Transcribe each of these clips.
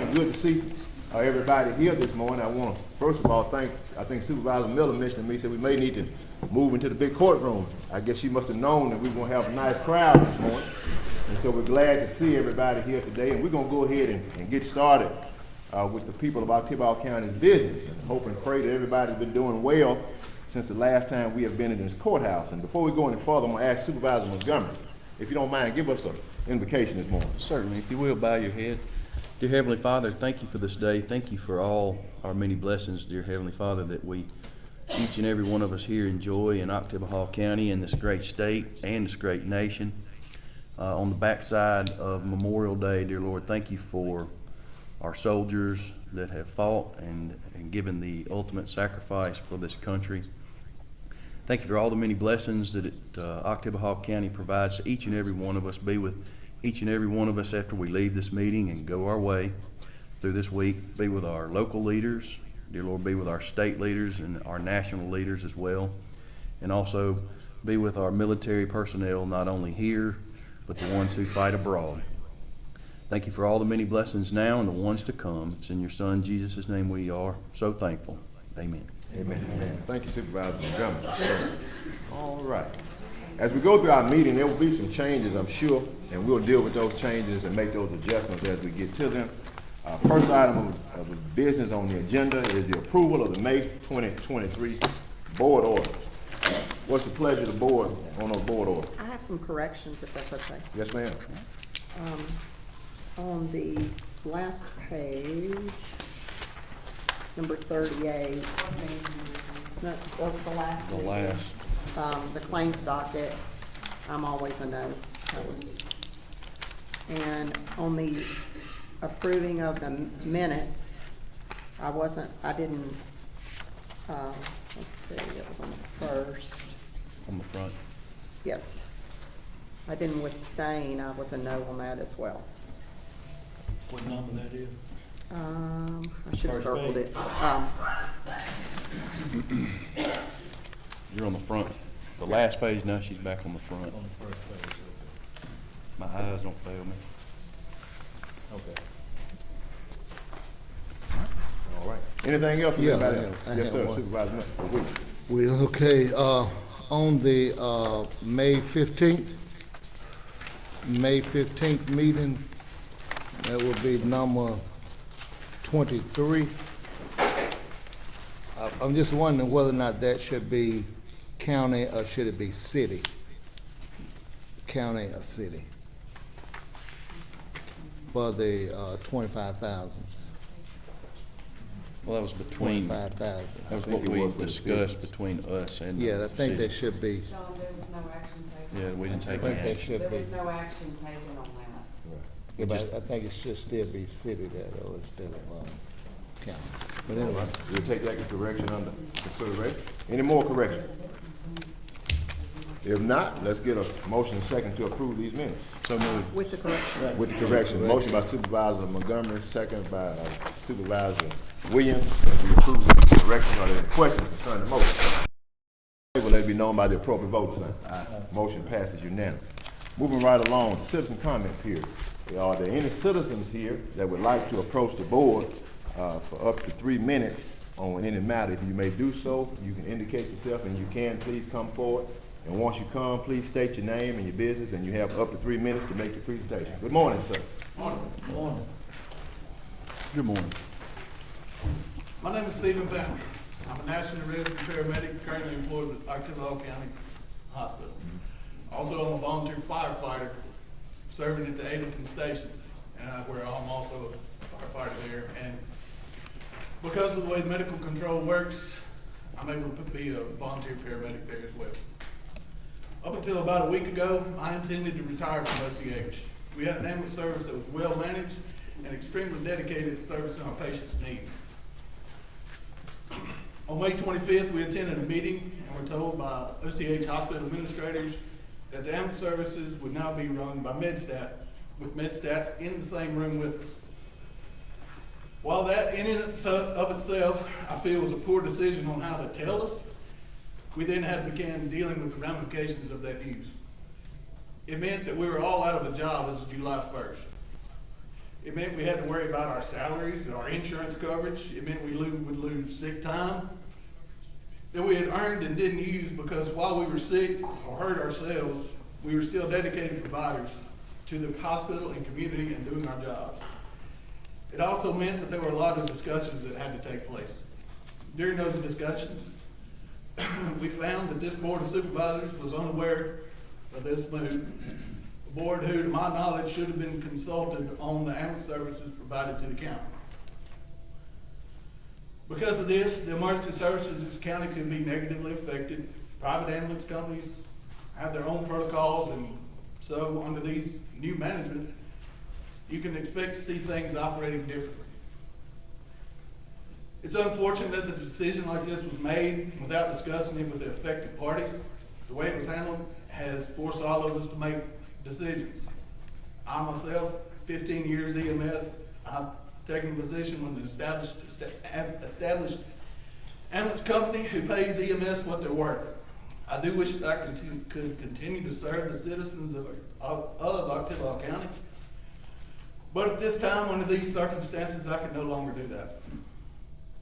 It's good to see everybody here this morning. I want to, first of all, I think Supervisor Miller mentioned to me, said we may need to move into the big courtroom. I guess she must have known that we were going to have a nice crowd this morning. And so we're glad to see everybody here today. And we're going to go ahead and get started with the people of Pickleball County's business. And hope and pray that everybody's been doing well since the last time we have been in this courthouse. And before we go any further, I'm going to ask Supervisor Montgomery, if you don't mind, give us an invocation this morning. Certainly. If you will, bow your head. Dear Heavenly Father, thank you for this day. Thank you for all our many blessings, dear Heavenly Father, that we, each and every one of us here, enjoy in Oktibbeha County and this great state and this great nation. On the backside of Memorial Day, dear Lord, thank you for our soldiers that have fought and given the ultimate sacrifice for this country. Thank you for all the many blessings that Oktibbeha County provides to each and every one of us. Be with each and every one of us after we leave this meeting and go our way through this week. Be with our local leaders. Dear Lord, be with our state leaders and our national leaders as well. And also be with our military personnel, not only here, but the ones who fight abroad. Thank you for all the many blessings now and the ones to come. It's in your Son, Jesus' name, we are so thankful. Amen. Amen. Amen. Thank you, Supervisor Montgomery. All right. As we go through our meeting, there will be some changes, I'm sure, and we'll deal with those changes and make those adjustments as we get to them. First item of business on the agenda is the approval of the May 2023 board order. What's the pleasure of the board on those board orders? I have some corrections, if that's okay. Yes, ma'am. On the last page, number 38. No, that was the last. The last. The claims docket, I'm always a no. That was. And on the approving of the minutes, let's see, it was on the first. On the front. Yes. I didn't withstain, I was a no on that as well. What number that is? I should have First circled page. it. You're on the front. The last page, now she's back on the front. On the first page. My eyes don't fail me. Okay. All right. Anything else? Yeah, Anybody yeah, else? I Yes, have sir. one. Supervisor Miller. Well, okay, on the May 15th meeting, that will be number 23. I'm just wondering whether or not that should be county or should it be city? County or city? For the 25,000. Well, that was between, that 25,000. was I think what it we was for the discussed between us and Yeah, I the think city. there should be. Sean, there was no action taken. Yeah, we didn't take I think any there action. should There be. was no action taken on that. Yeah, but I think it should still be city there though, instead of county. But anyway, We'll take that correction under consideration. Any more corrections? If not, let's get a motion and second to approve these minutes. So moved. With the corrections. With the correction, motion by Supervisor Montgomery, second by Supervisor Williams. That we approve the correction. Are there any questions concerning the motion? Will they be known by the appropriate vote tonight? Motion passes unanimously. Moving right along, citizen comment period. Are there any citizens here that would like to approach the board for up to 3 minutes on any matter? If you may do so, you can indicate yourself and you can please come forward. And once you come, please state your name and your business, and you have up to 3 minutes to make your presentation. Good morning, sir. Morning. Good morning. My name is Stephen Bentley. I'm a national resident paramedic currently employed with Oktibbeha County Hospital. Also, I'm a volunteer firefighter serving at the Adenton Station, and where I'm also a firefighter there. And because of the way the medical control works, I'm able to be a volunteer paramedic there as well. Up until about a week ago, I intended to retire from OCH. We had an ambulance service that was well managed and extremely dedicated to servicing our patients' needs. On May 25th, we attended a meeting and were told by OCH hospital administrators that the ambulance services would now be run by MedStat, with MedStat in the same room with us. While that in and of itself, I feel was a poor decision on how to tell us, we then had to begin dealing with the ramifications of that news. It meant that we were all out of a job as of July 1st. It meant we had to worry about our salaries and our insurance coverage. It meant we would lose sick time that we had earned and didn't use because while we were sick or hurt ourselves, we were still dedicated providers to the hospital and community and doing our jobs. It also meant that there were a lot of discussions that had to take place. During those discussions, we found that this Board of Supervisors was unaware of this move. A board who, to my knowledge, should have been consulted on the ambulance services provided to the county. Because of this, the emergency services in this county could be negatively affected. Private ambulance companies have their own protocols, and so under these new management, you can expect to see things operating differently. It's unfortunate that the decision like this was made without discussing it with the affected parties. The way it was handled has forced all of us to make decisions. I myself, 15 years EMS, I've taken a position when the established ambulance company who pays EMS what they're worth. I do wish that I could continue to serve the citizens of Octavia County. But at this time, under these circumstances, I can no longer do that.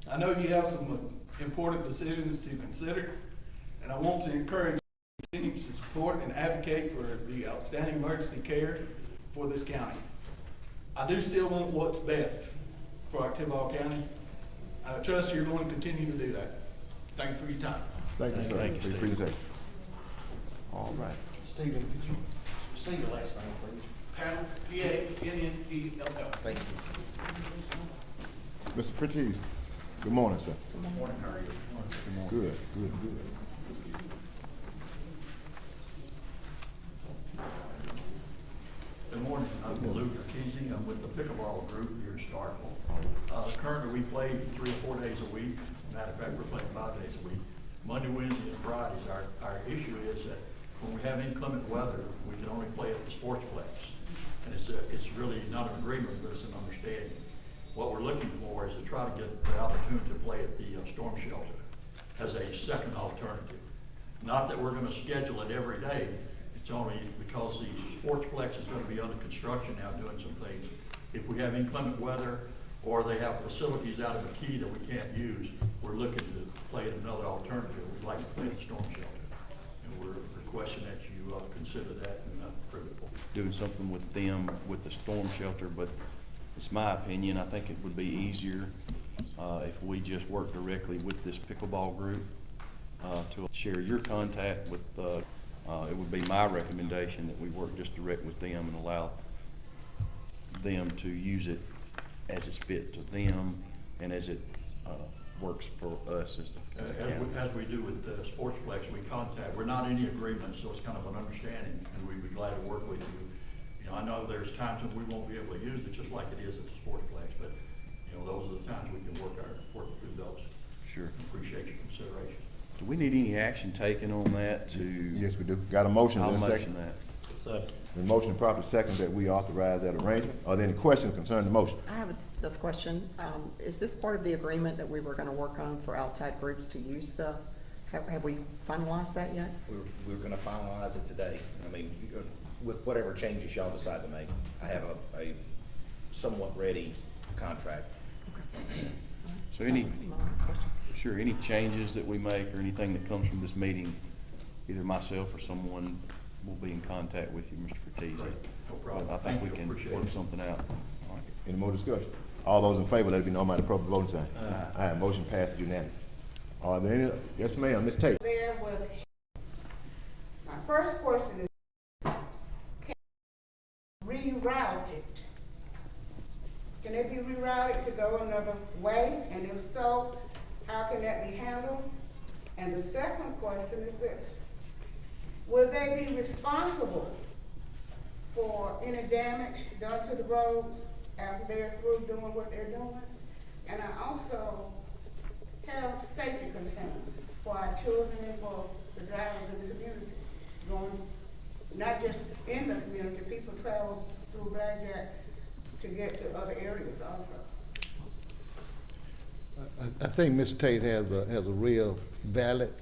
I know you have some important decisions to consider, and I want to encourage you to continue to support and advocate for the outstanding emergency care for this county. I do still want what's best for Octavia County. I trust you're going to continue to do that. Thank you for your time. Thank you, sir. Thank you, For your Steve. presentation. All right. Stephen, could you say your last name, please? Panel, P-A-N-N-E-L-L. Thank you. Mr. Fritz, good morning, sir. Good morning, how are you? Good, good, good. Good morning, I'm Luke Kesey. I'm with the Pickleball group here in Starkville. Currently, we play 3 or 4 days a week. Matter of fact, we're playing 5 days a week. Monday, Wednesday, and Fridays. Our issue is that when we have inclement weather, we can only play at the sportsplex. And it's really not an agreement, but it's an understanding. What we're looking for is to try to get the opportunity to play at the storm shelter as a second alternative. Not that we're gonna schedule it every day. It's only because the sportsplex is gonna be under construction now doing some things. If we have inclement weather or they have facilities out of a key that we can't use, we're looking to play at another alternative. We'd like to play at the storm shelter. And we're requesting that you consider that and approve it. Doing something with them, with the storm shelter, but it's my opinion, I think it would be easier if we just work directly with this pickleball group to share your contact with, it would be my recommendation that we work just direct with them and allow them to use it as it's fit to them and as it works for us as the county. As we do with the sportsplex, we're not in any agreement, so it's kind of an understanding, and we'd be glad to work with you. You know, I know there's times when we won't be able to use it, just like it is at the sportsplex, but, you know, those are the times we can work through those. Sure. Appreciate your consideration. Do we need any action taken on that to? Yes, we do. Got a motion I'll and a motion second. that. Second. The motion and proper second that we authorize that arrangement. Are there any questions concerning the motion? I have this question. Is this part of the agreement that we were gonna work on for outside groups to use have we finalized that yet? We're gonna finalize it today. I mean, with whatever changes y'all decide to make, I have a somewhat ready contract. So any changes that we make or anything that comes from this meeting, either myself or someone will be in contact with you, Mr. Fertiz. No problem. But I think Thank we you. can Appreciate work it. something out. All right. Any more discussion? All those in favor, let it be known by the appropriate voting sign. Aye. Motion passes unanimous. Are there any, yes, ma'am, Ms. Tate. There was, my first question is, can reroute it? Can it be rerouted to go another way? And if so, how can that be handled? And the second question is this: will they be responsible for any damage done to the roads after they're through doing what they're doing? And I also have safety concerns for our children and for the drivers in the community. Going, not just in the community, people travel through Blackjack to get to other areas also. I think Ms. Tate has a real valid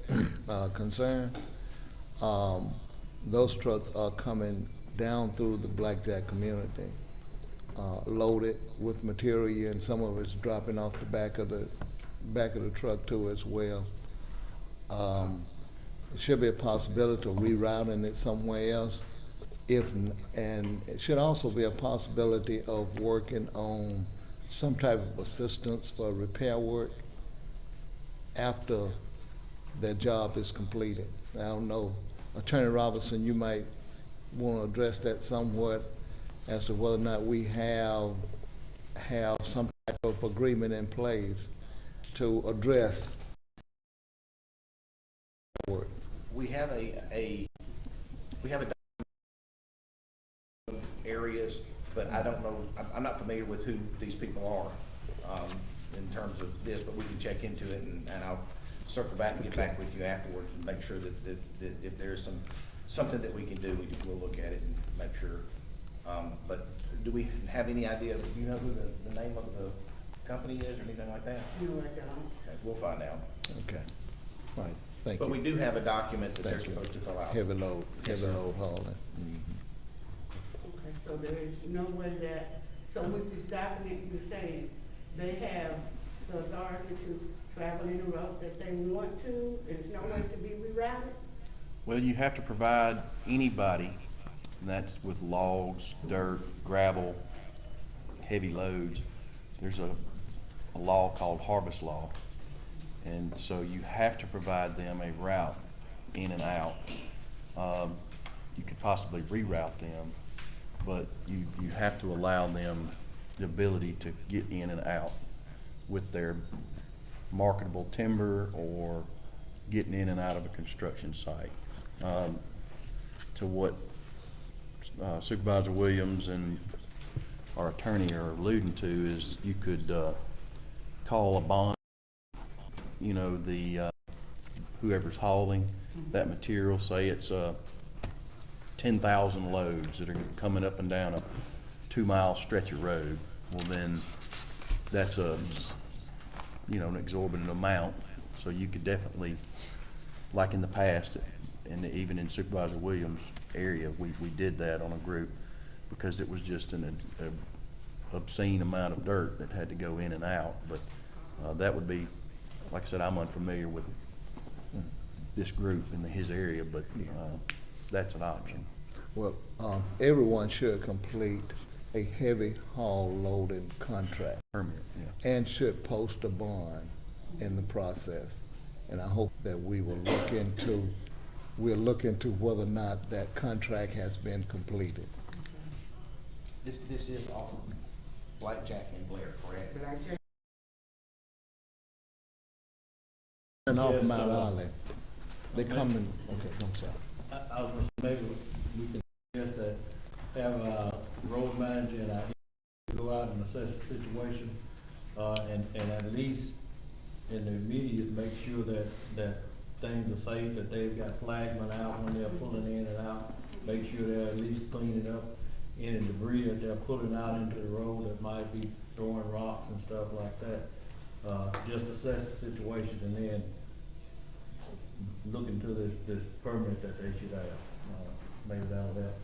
concern. Those trucks are coming down through the Blackjack community, loaded with material, and some of it's dropping off the back of the truck too as well. It should be a possibility of rerouting it somewhere else. And it should also be a possibility of working on some type of assistance for repair work after their job is completed. I don't know, Attorney Robinson, you might want to address that somewhat as to whether or not we have some type of agreement in place to address work. We have areas, but I don't know, I'm not familiar with who these people are, in terms of this, but we can check into it and I'll circle back and get back with you afterwards and make sure that if there's something that we can do, we'll look at it and make sure. But do we have any idea, do you know who the name of the company is or anything like that? You know, Okay, we'll find out. Okay, right, thank But you. we do have a document that they're Thank you. supposed to fill out. Heavy load, Yes, heavy sir. load hauling. Mhm. okay, so there is no way that, so with this document, you're saying they have the authority to travel in a route that they want to, there's no way to be rerouted? Well, you have to provide anybody, and that's with logs, dirt, gravel, heavy loads. There's a law called harvest law. And so you have to provide them a route in and out. You could possibly reroute them, but you have to allow them the ability to get in and out with their marketable timber or getting in and out of a construction site. To what Supervisor Williams and our attorney are alluding to is you could call a bond, you know, the whoever's hauling that material, say it's 10,000 loads that are coming up and down a 2-mile stretch of road. Well, then that's an exorbitant amount. So you could definitely, like in the past, and even in Supervisor Williams' area, we did that on a group because it was just an obscene amount of dirt that had to go in and out. But that would be, like I said, I'm unfamiliar with this group in his area, but that's an option. Well, everyone should complete a heavy haul loading contract Permit, yeah. and should post a bond in the process. And I hope that we'll look into whether or not that contract has been completed. This is off of Blackjack and Blair, correct? Blackjack. And off Mount Olive, they come in, okay, I'm sorry. I was gonna say, maybe we can suggest that have a road manager and go out and assess the situation, and at least in the immediate, make sure that things are safe, that they've got flagmen out when they're pulling in and out, make sure they're at least cleaning up any debris that they're pulling out into the road that might be throwing rocks and stuff like that. Just assess the situation and then look into this permit that they should have, maybe that'll help.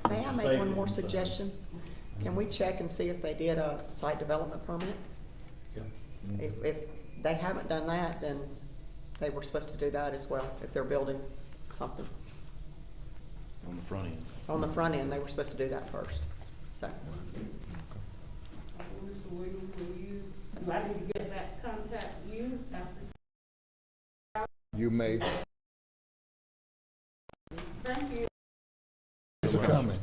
May I make one more suggestion? Can we check and see if they did a site development permit? Yeah. If they haven't done that, then they were supposed to do that as well, if they're building something. On the front end. On the front end, they were supposed to do that first, so. Mr. Williams, do I need to get back, contact you after? You may, Thank you. it's a comment.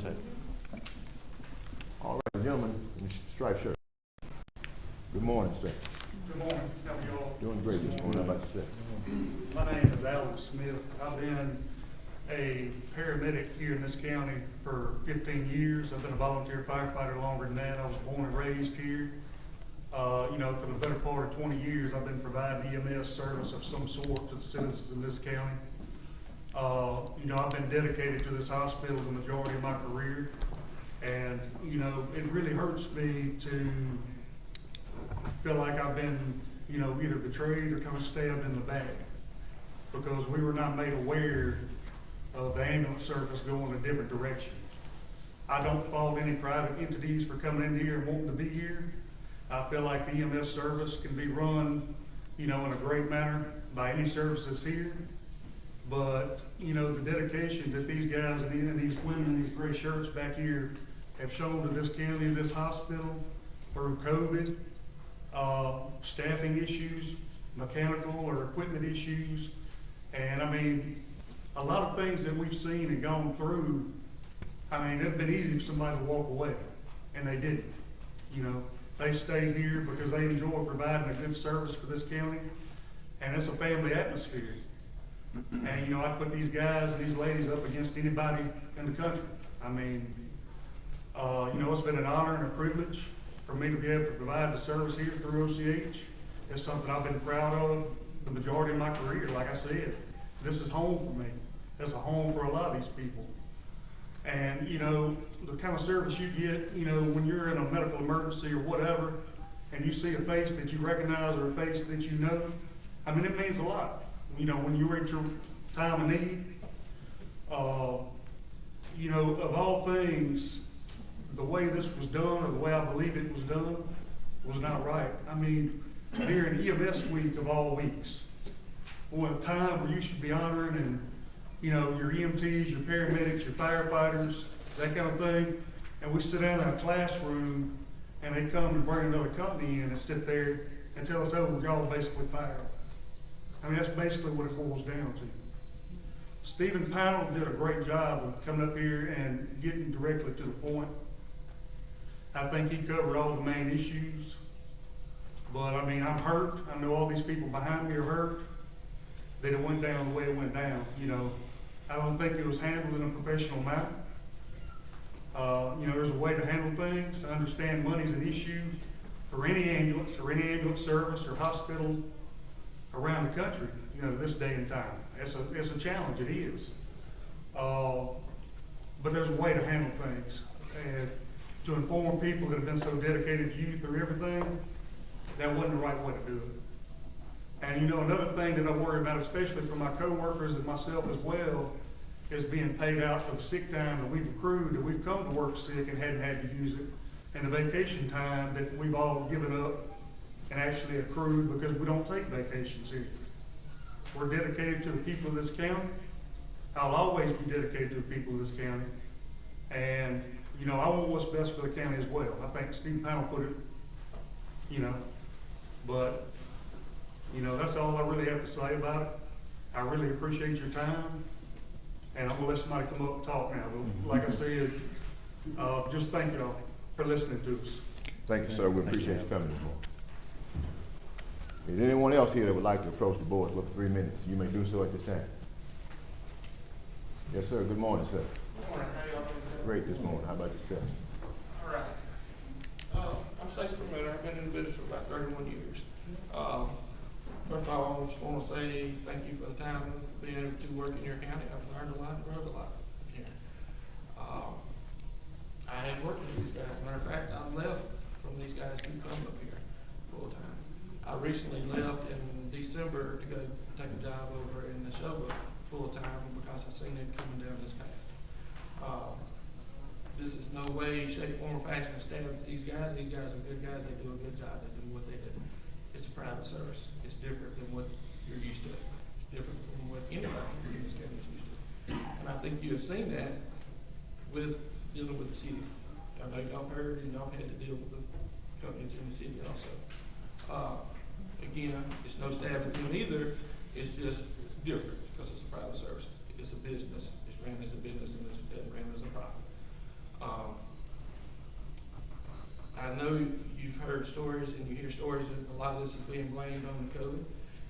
All right, gentlemen, Mr. Striped Shirt. Good morning, sir. Good morning, how are y'all? Doing great this morning. How about yourself? My name is Alan Smith. I've been a paramedic here in this county for 15 years. I've been a volunteer firefighter longer than that. I was born and raised here. For the better part of 20 years, I've been providing EMS service of some sort to the citizens in this county. I've been dedicated to this hospital the majority of my career. And, it really hurts me to feel like I've been, either betrayed or kind of stabbed in the back because we were not made aware of the ambulance service going a different direction. I don't fault any private entities for coming in here and wanting to be here. I feel like the EMS service can be run, you know, in a great manner by any services here. But, you know, the dedication that these guys and these women in these gray shirts back here have shown to this county and this hospital through COVID, staffing issues, mechanical or equipment issues. And I mean, a lot of things that we've seen and gone through, I mean, it'd been easy for somebody to walk away, and they didn't. You know, they stayed here because they enjoy providing a good service for this county, and it's a family atmosphere. And, you know, I put these guys and these ladies up against anybody in the country. I mean, you know, it's been an honor and a privilege for me to be able to provide the service here through OCH. It's something I've been proud of the majority of my career. Like I said, this is home for me. It's a home for a lot of these people. And, you know, the kind of service you get, you know, when you're in a medical emergency or whatever, and you see a face that you recognize or a face that you know, I mean, it means a lot. You know, when you're at your time of need, you know, of all things, the way this was done, or the way I believe it was done, was not right. I mean, during EMS week of all weeks, well, a time where you should be honoring and, you know, your EMTs, your paramedics, your firefighters, that kind of thing, and we sit down in a classroom and they come and bring another company in and sit there and tell us, oh, y'all basically fired. I mean, that's basically what it boils down to. Stephen Powell did a great job of coming up here and getting directly to the point. I think he covered all the main issues. But I mean, I'm hurt. I know all these people behind me are hurt that it went down the way it went down. You know, I don't think it was handled in a professional manner. You know, there's a way to handle things. I understand money's an issue for any ambulance or any ambulance service or hospital around the country, you know, this day and time. It's a challenge, it is. But there's a way to handle things. And to inform people that have been so dedicated to you through everything, that wasn't the right way to do it. And you know, another thing that I worry about, especially for my coworkers and myself as well, is being paid out for the sick time that we've accrued, that we've come to work sick and hadn't had to use it, and the vacation time that we've all given up and actually accrued because we don't take vacations here. We're dedicated to the people of this county. I'll always be dedicated to the people of this county. And, you know, I want what's best for the county as well. I think Steve Powell put it, you know, but, you know, that's all I really have to say about it. I really appreciate your time, and I'm gonna let somebody come up and talk now. But like I said, just thank y'all for listening to us. Thank you, sir. We appreciate you coming this morning. Is there anyone else here that would like to approach the board for 3 minutes? You may do so at this time. Yes, sir. Good morning, sir. Good morning. How y'all doing? Great this morning. How about yourself? All right. I'm Stacy Permitter. I've been in the business for about 31 years. First of all, I just want to say thank you for the time of being able to work in your county. I've learned a lot and grown a lot here. I had worked with these guys. Matter of fact, I left from these guys to come up here full time. I recently left in December to go take a job over in Neshoba full time because I seen it coming down this path. This is no way, shape, form, or fashion a stab at these guys. These guys are good guys. They do a good job. They do what they do. It's a private service. It's different than what you're used to. It's different from what anybody here in this county is used to. And I think you have seen that with dealing with the city. I know y'all heard and y'all had to deal with the companies in the city also. Again, it's no stab at them either. It's just, it's different because it's a private service. It's a business. It's ran as a business and it's ran as a profit. I know you've heard stories and you hear stories that a lot of this is being blamed on the COVID.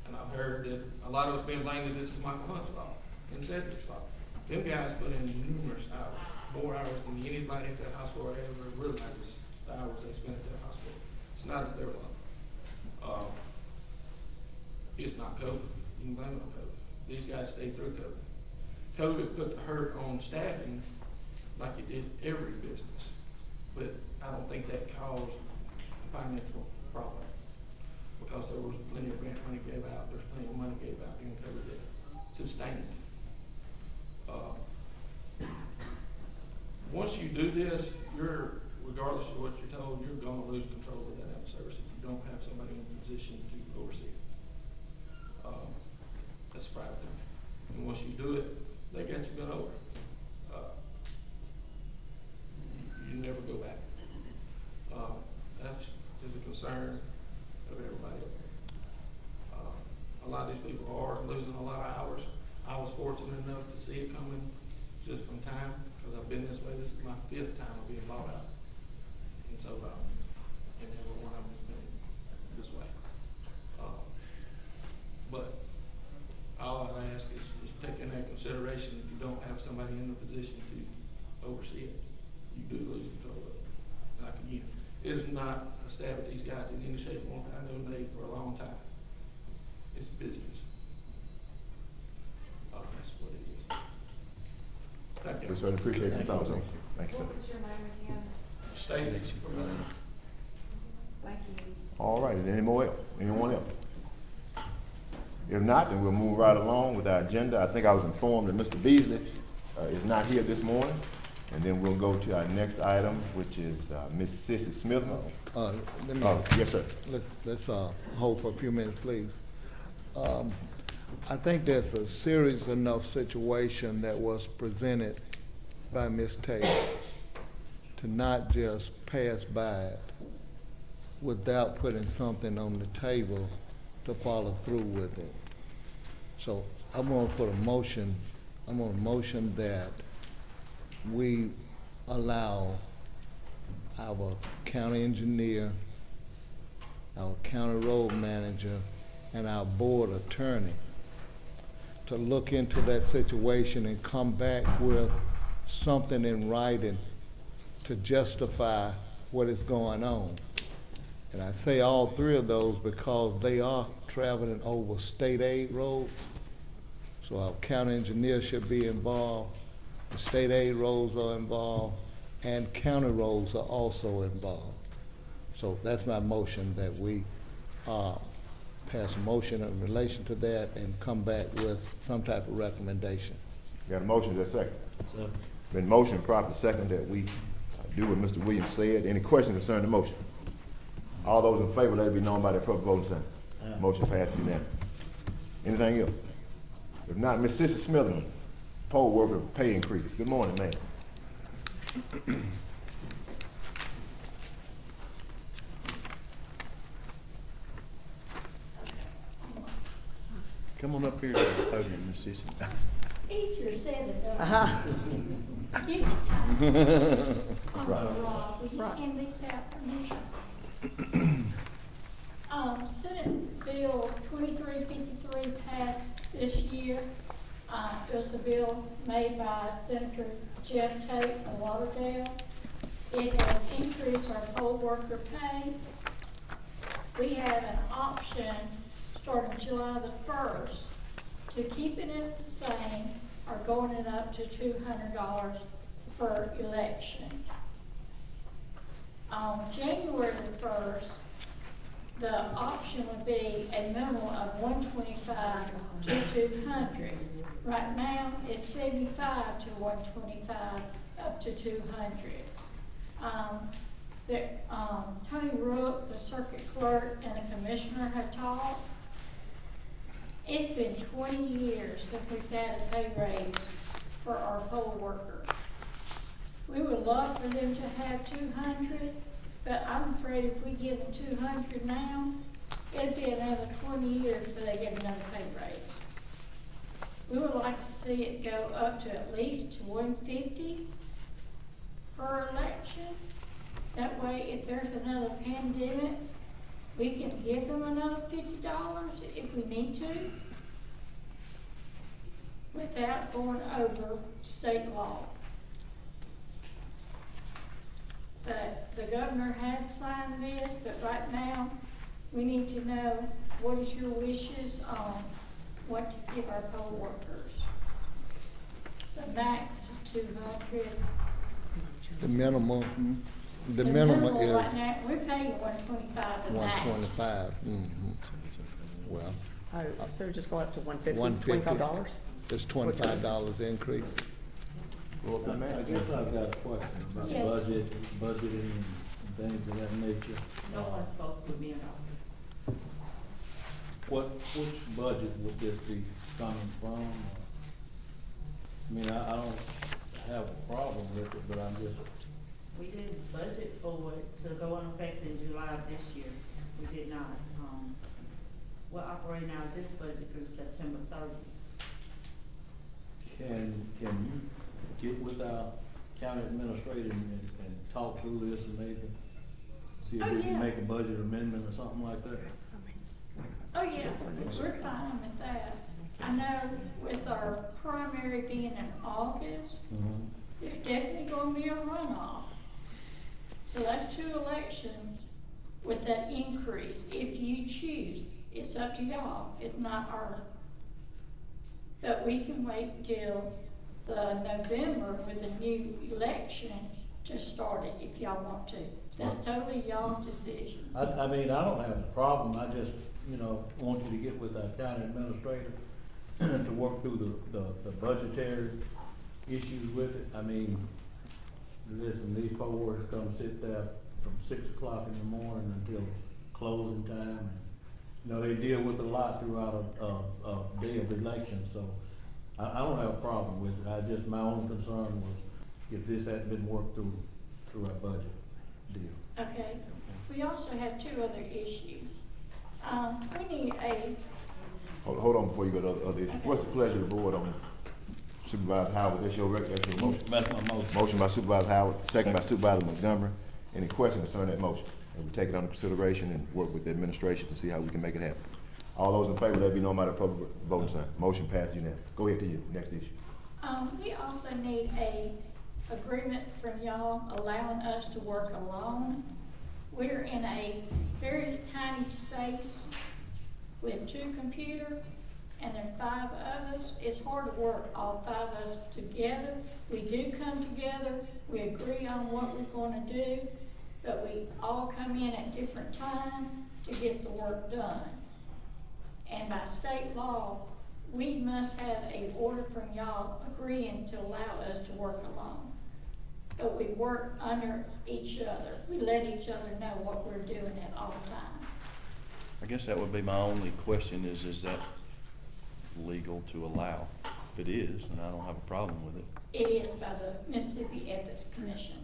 And I've heard that a lot of it's being blamed that this is Michael Hunt's fault and Cedric's fault. Them guys put in numerous hours, more hours than anybody at that hospital ever realizes the hours they spent at that hospital. It's not their fault. It's not COVID. You can blame it on COVID. These guys stayed through COVID. COVID put the hurt on staffing like it did every business. But I don't think that caused a financial problem because there was plenty of grant money gave out. There's plenty of money gave out during COVID that sustains it. Once once you do this, regardless of what you're told, you're gonna lose control of that ambulance service if you don't have somebody in a position to oversee it. That's a private thing. And once you do it, they got you bent over. You never go back. That is a concern of everybody up there. A lot of these people are losing a lot of hours. I was fortunate enough to see it coming just from time, because I've been this way. This is my 5th time of being bought out. And so, and every one of them has been this way. But all I ask is take in that consideration, if you don't have somebody in the position to oversee it, you do lose control of it. Like again, it is not a stab at these guys in any shape or form. I know them for a long time. It's business. That's what it is. Thank you. We certainly appreciate your thoughts on it. Thank you, sir. What was your name again? Stacy. Thank you. All right, is there any more else? Anyone else? If not, then we'll move right along with our agenda. I think I was informed that Mr. Beasley is not here this morning. And then we'll go to our next item, which is Ms. Sissy Smith. Let me, Yes, sir. let's hold for a few minutes, please. I think there's a serious enough situation that was presented by Ms. Taylor to not just pass by it without putting something on the table to follow through with it. So I'm gonna put a motion, that we allow our county engineer, our county road manager, and our board attorney to look into that situation and come back with something in writing to justify what is going on. And I say all 3 of those because they are traveling over state aid roads. So our county engineer should be involved, the state aid roads are involved, and county roads are also involved. So that's my motion, that we pass a motion in relation to that and come back with some type of recommendation. Got a motion, is there a second? Been motion, proper second, that we do what Mr. Williams said. Any questions concerning the motion? All those in favor, let it be known by the appropriate voting sign. Motion passed unanimously. Anything else? If not, Ms. Sissy Smith, poll worker pay increase. Good morning, ma'am. Come on up here to the podium, Miss Sissy. Easier said than Uh-huh. done. Give me time. Rob, will you Right. hand these out for me? Senate Bill 2353 passed this year. It was a bill made by Senator Jeff Tate of Lauderdale. It has increased our poll worker pay. We have an option starting July the 1st to keeping it the same or going it up to $200 per election. On January the 1st, the option would be a minimum of $125 to $200. Right now, it's $75 to $125 up to $200. Tony Rook, the circuit clerk, and the commissioner have talked. It's been 20 years since we've had a pay raise for our poll worker. We would love for them to have 200, but I'm afraid if we give them 200 now, it'd be another 20 years before they get another pay raise. We would like to see it go up to at least 150 per election. That way, if there's another pandemic, we can give them another $50 if we need to, without going over state law. But the governor has signed this, but right now, we need to know what is your wishes on what to give our poll workers. The max is 200. The minimum The is right now, we're paying 125 the max. 125. Well, Oh, so just go up to $150, $150. $25? it's $25 increase. Go up and I manage guess it. I've got a question about Yes. budgeting and things of that nature. No one's supposed to be in office. Which budget would this be coming from? I mean, I don't have a problem with it, but I'm just, We did budget for it to go in effect in July of this year. We did not. We're operating out of this budget through September 30th. can you get with our county administrator and talk through this and maybe see if Oh, we yeah. can make a budget amendment or something like that? Oh, yeah, we're fine with that. I know with our primary being in August, there's definitely gonna be a runoff. So that's 2 elections with that increase, if you choose. It's up to y'all, it's not ours. But we can wait till the November with the new election to start it if y'all want to. That's totally y'all's decision. I mean, I don't have a problem, I just, want you to get with our county administrator to work through the budgetary issues with it. I mean, listen, these poor workers come sit there from 6 o'clock in the morning until closing time. And, they deal with a lot throughout a day of election, so I don't have a problem with it. My only concern was if this hadn't been worked through our budget deal. Okay, we also have 2 other issues. We need a, Hold on before you go to other issues. What's the pleasure of the board on Supervisor Howard? That's your motion? That's my motion. Motion by Supervisor Howard, second by Supervisor Montgomery. Any questions concerning that motion? And we take it under consideration and work with the administration to see how we can make it happen. All those in favor, let it be known by the appropriate voting sign. Motion passed unanimously. Go ahead to you, next issue. we also need a agreement from y'all allowing us to work alone. We're in a very tiny space with 2 computers, and there are 5 of us. It's hard to work all 5 of us together. We do come together, we agree on what we're gonna do, but we all come in at different times to get the work done. And by state law, we must have a order from y'all agreeing to allow us to work alone. But we work under each other. We let each other know what we're doing at all times. I guess that would be my only question is that legal to allow? If it is, then I don't have a problem with it. It is by the Mississippi Ethics Commission.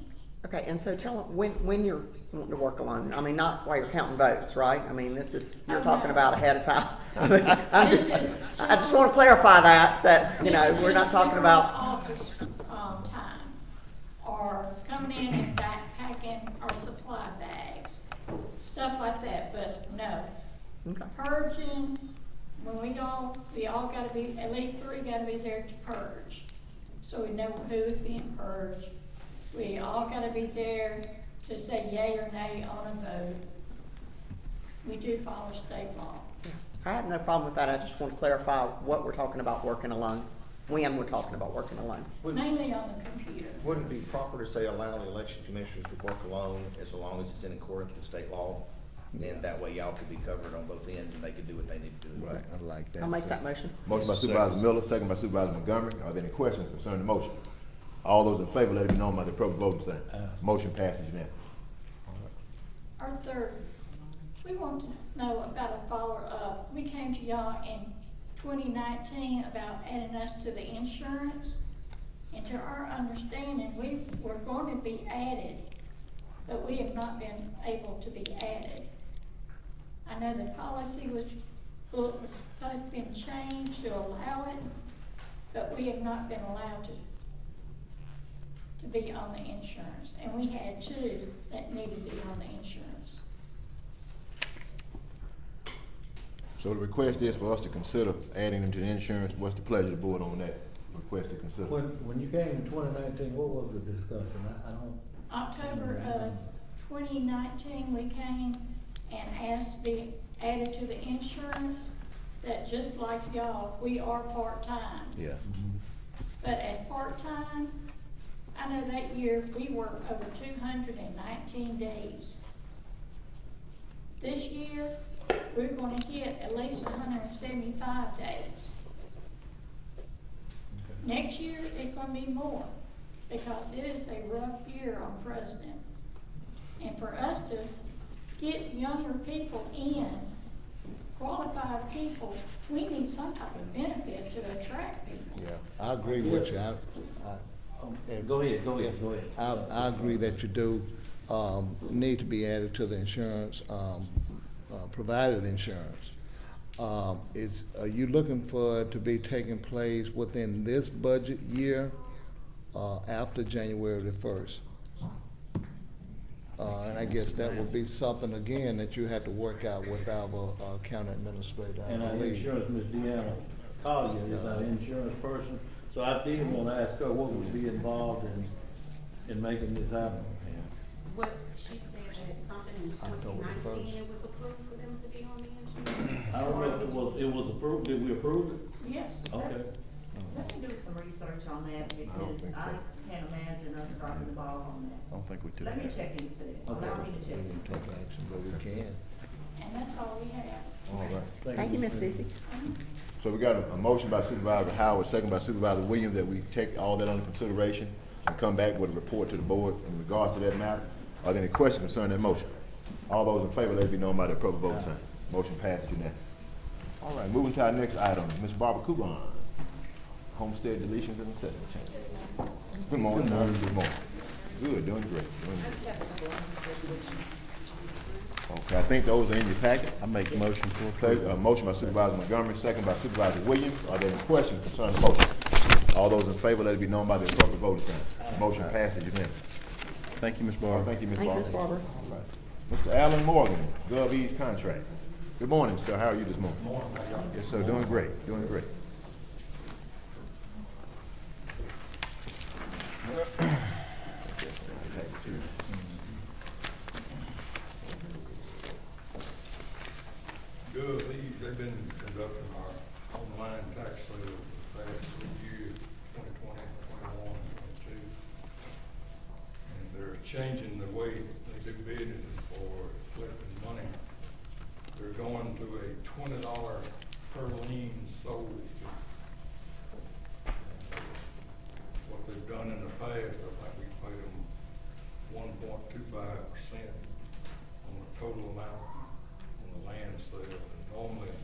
Okay, and so tell us, when you're wanting to work alone, I mean, not while you're counting votes, right? I mean, you're talking about ahead of time. I mean, I just want to clarify that, we're not talking about. Office, time, or coming in and backpacking our supply bags, stuff like that, but no. Okay. Purging, when we all gotta be, at least 3 gotta be there to purge, so we know who is being purged. We all gotta be there to say yea or nay on a vote. We do follow state law. I have no problem with that. I just want to clarify what we're talking about working alone, when we're talking about working alone. Mainly on the computer. Wouldn't it be proper to say allow the election commissioners to work alone as long as it's in accordance with state law? Then that way y'all could be covered on both ends and they could do what they need to do. Right, I like that. I'll make that motion. Motion by Supervisor Miller, second by Supervisor Montgomery. Are there any questions concerning the motion? All those in favor, let it be known by the appropriate voting sign. Motion passes unanimously. Our 3rd, we want to know about a follow-up. We came to y'all in 2019 about adding us to the insurance. And to our understanding, we were going to be added, but we have not been able to be added. I know the policy was supposed to be changed to allow it, but we have not been allowed to be on the insurance. And we had 2 that needed to be on the insurance. So the request is for us to consider adding them to the insurance. What's the pleasure of the board on that request to consider? When you came in 2019, what was the discussion? I don't. October of 2019, we came and asked to be added to the insurance, that just like y'all, we are part-time. Yeah. But as part-time, I know that year we worked over 219 days. This year, we're gonna hit at least 175 days. Next year, it's gonna be more. because it is a rough year on President. And for us to get younger people in, qualified people, we need some type of benefit to attract people. Yeah, I agree with you. Go ahead. I agree that you do, need to be added to the insurance, provided insurance. Are you looking for it to be taking place within this budget year, after January the 1st? And I guess that would be something, again, that you have to work out with our county administrator, I And our believe. insurance, Ms. Deanna Collier is our insurance person, so I did want to ask her what would be involved in making this happen. What she said that something in October the 2019, 1st. it was approved for them to be on the insurance? I don't know if it was approved, did we approve it? Yes. Okay. Let me do some research on that because I can't imagine us dropping the ball on that. I don't think we took Let me that. check into it. Okay. Allow me to check We into can it. take action, but we can. And that's all we have. All right. Thank you, Ms. Sissy. So we got a motion by Supervisor Howard, second by Supervisor Williams, that we take all that under consideration and come back with a report to the board in regards to that matter. Are there any questions concerning that motion? All those in favor, let it be known by the appropriate vote sign. Motion passes unanimously. All right, moving to our next item, Ms. Barbara Coupon, homestead deletions and assessment changes. Good morning. Good morning. Good, doing great, doing great. Okay, I think those are in your packet. I make the motion for approval. Motion by Supervisor Montgomery, second by Supervisor Williams. Are there any questions concerning the motion? All those in favor, let it be known by the appropriate voting sign. Motion passes unanimously. Thank you, Ms. Barber. Thank you, Ms. Thank you, Barber. Ms. Barber. All right. Mr. Alan Morgan, GovEase contract. Good morning, sir. How are you this morning? Morning. Yes, sir. Doing great. Doing great. GovEase, they've been conducting our online tax sales for the past 3 years, 2020, 21, 22. And they're changing the way they do business for collecting money. They're going to a $20 per lien sold fee. What they've done in the past, I think we paid them 1.25% on the total amount on the land sale. And normally,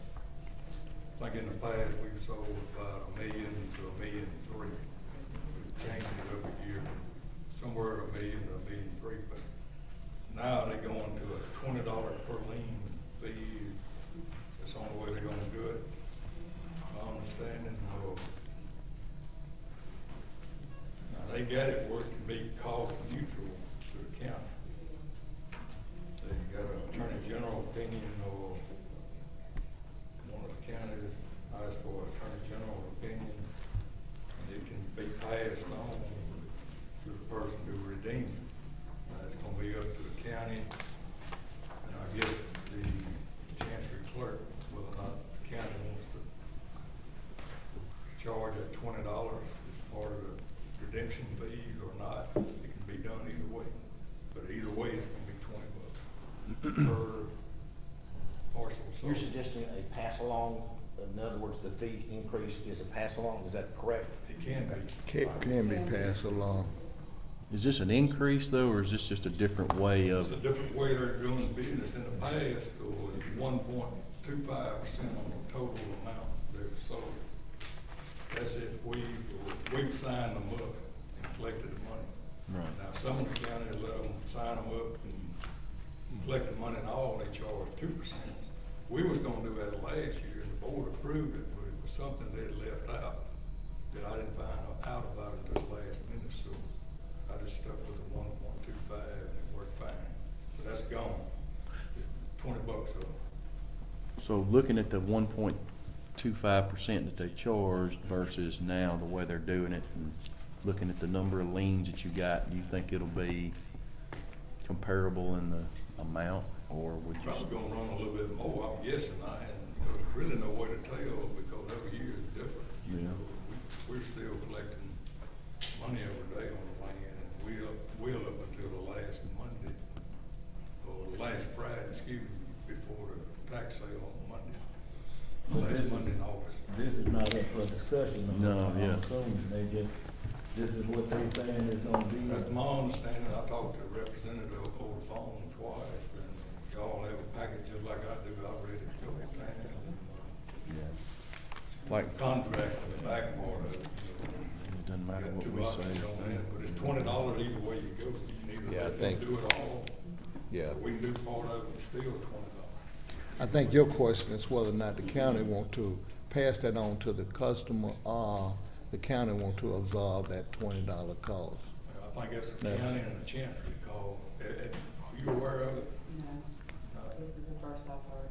I think in the past, we've sold about $1 million to $1.3 million. We've changed it every year, somewhere $1 million to $1.3 million. But now they're going to a $20 per lien fee. That's the only way they're gonna do it. My understanding of, now they got it where it can be cost neutral to the county. They've got an attorney general opinion, or one of the counties asked for attorney general opinion, and it can be passed on to the person who redeems it. Now, it's gonna be up to the county, and I guess the chancery clerk, whether or not the county wants to charge that $20 as part of the redemption fees or not. It can be done either way, but either way, it's gonna be $20 per parcel sold. You're suggesting a pass along, in other words, the fee increase is a pass along, is that correct? It can be. Can be passed along. Is this an increase though, or is this just a different way It's a of? different way they're doing business. In the past, it was 1.25% on the total amount they've sold. That's if we've signed them up and collected the money. Right. Now, some of the counties let them sign them up and collect the money and all, they charge 2%. We was gonna do that last year, and the board approved it, but it was something they'd left out that I didn't find out about until the last minute, so I just stuck with the 1.25 and it worked fine. But that's gone. It's $20 up. So looking at the 1.25% that they charged versus now the way they're doing it, and looking at the number of liens that you got, do you think it'll be comparable in the amount, or would you? Probably gonna run a little bit more, I'm guessing. There's really no way to tell because every year is different. You Yeah. know, we're still collecting money every day on the land, and we'll up until the last Monday, or the last Friday, before the tax sale on Monday. But Last Monday in August. This is not up for discussion. No, yeah. I'm assuming they just this is what they saying it's gonna be. That's my understanding. I talked to a representative over the phone twice, and y'all have a package just like I do. I've read it a couple of times. Like, Contract in the back part of it. it doesn't matter Got what two we options say. on that, but it's $20 either way you go. You can Yeah, I either let think- them do it all, Yeah. or we can do part of it and still $20. I think your question is whether or not the county want to pass that on to the customer or the county want to absorb that $20 cost. I think that's the Yes. county and the chancery call. Are you aware of it? No, this is the first I've heard.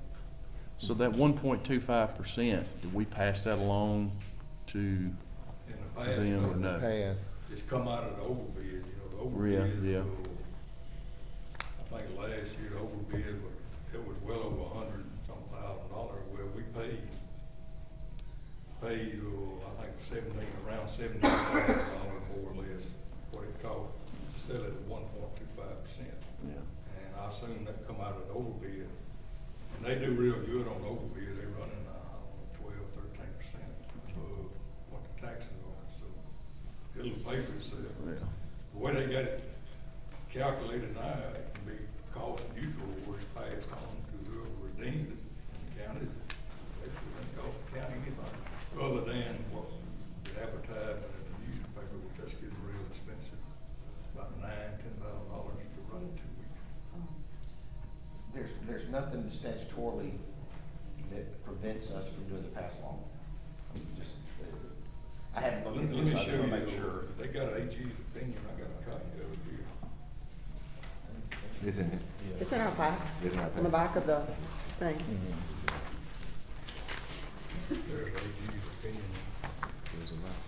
So that 1.25%, did we pass that along to In the past, them or In the no? past, it's come out of the overbid, the Yeah, overbid. yeah. I think last year, the overbid, it was well over $100 and some thousand, where we paid, I think around $17,000 more or less, what it cost to sell it at 1.25%. Yeah. And I assume that come out of the overbid. And they do real good on the overbid. They're running, 12-13% of what the taxes are, so it'll pay for itself. Yeah. The way they got it calculated now, it can be cost neutral, where it's passed on to whoever redeems it. And the county, basically doesn't cost the county anything, other than what the advertisement in the newspaper, which that's getting real expensive, about $9,000-10,000 to run in 2 weeks. There's nothing statutorily that prevents us from doing the pass along. Just, I haven't looked Let at me this, I show just wanna you, make sure. they got AG's opinion, I got a copy of it here. It's in it. It's in our pack, It's in our on the pack. back of the thing. There's AG's opinion. There's a lot.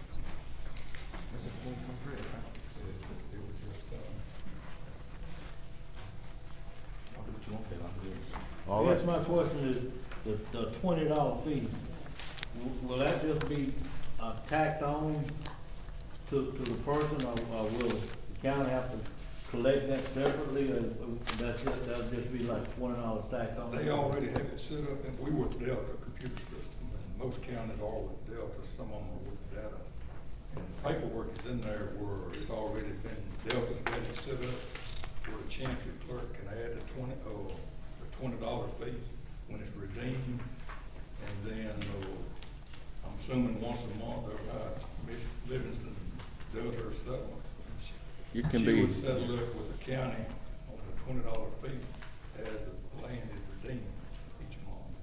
It was just, I'll do what you want, Bill, I'm good. All Yes, right. my question is, the $20 fee, will that just be, tacked on to the person, or will the county have to collect that separately, or that'll just be like $20 tacked on? they already have it set up, and we were with Delta Computer System, and most counties are with Delta, some of them are with Data. And the paperwork is in there where it's already been, Delta's got it set up, where the chancery clerk can add the $20 fee when it's redeemed. And then, I'm assuming once a month, Miss Livingston does her settlement. You can She be, would settle up with the county on the $20 fee as the land is redeemed each month.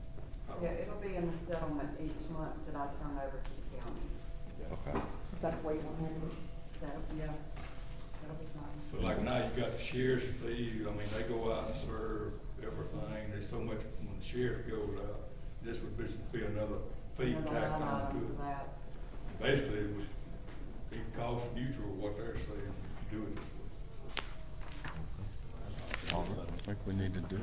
I don't- Yeah, it'll be in the settlement each month that I turn over to the county. Okay. Is that the way you want to handle it? That'll be fine. But like now, you got the sheriff's fee, I mean, they go out and serve everything, there's so much, when the sheriff goes out, this would be another fee Another tacked line on item to for it. that. Basically, it would be cost neutral what they're saying if you do it this way. I think we need to do it.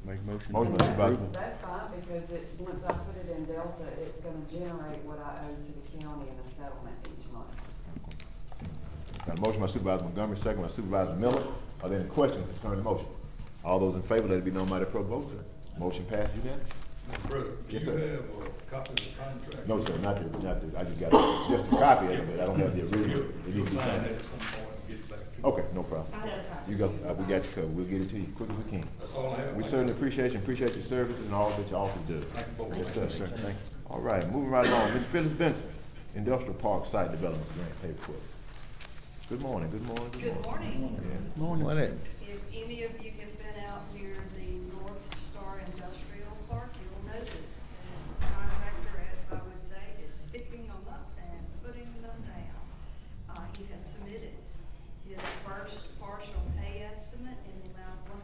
Make motion. Motion by Supervisor. approval. That's fine, because once I put it in Delta, it's gonna generate what I owe to the county in the settlement each month. Got a motion by Supervisor Montgomery, second by Supervisor Miller. Are there any questions concerning the motion? All those in favor, let it be known by the pro vote. Motion passed unanimously. Mr. President, do Yes, you sir. have a copy of the contract? No, sir, not the, I just got just a copy of it, but I don't have the original. It needs You'll to be sign signed. that at some point and get it back to me. Okay, no problem. I had a copy. You go, we got you covered. We'll get it to you quick as we can. That's all I have. We certainly appreciate your service and all that you also do. Thank you both. Yes, sir. Thank you. All right, moving right along. Ms. Phyllis Benson, Industrial Park Site Development Grant Paperwork. Good morning, good morning, good Good morning. morning. morning, what that? If any of you have been out near the North Star Industrial Park, you'll notice that the contractor, as I would say, is picking them up and putting them down. He has submitted his first partial pay estimate in the amount of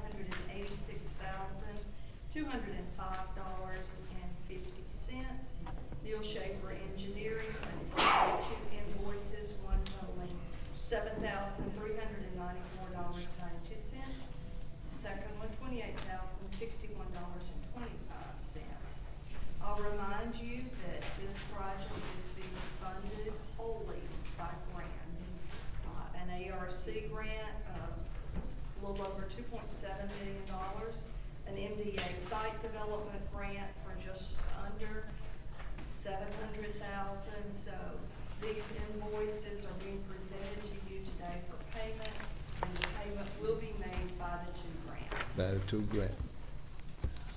$186,205.50. Neil Schaefer Engineering has submitted 2 invoices, one totaling $7,394.92. Second one, $28,061.25. I'll remind you that this project is being funded wholly by grants. An ARC grant of a little over $2.7 million, an MDA site development grant for just under $700,000. So These invoices are being presented to you today for payment, and the payment will be made by the two grants. That is 2 grand.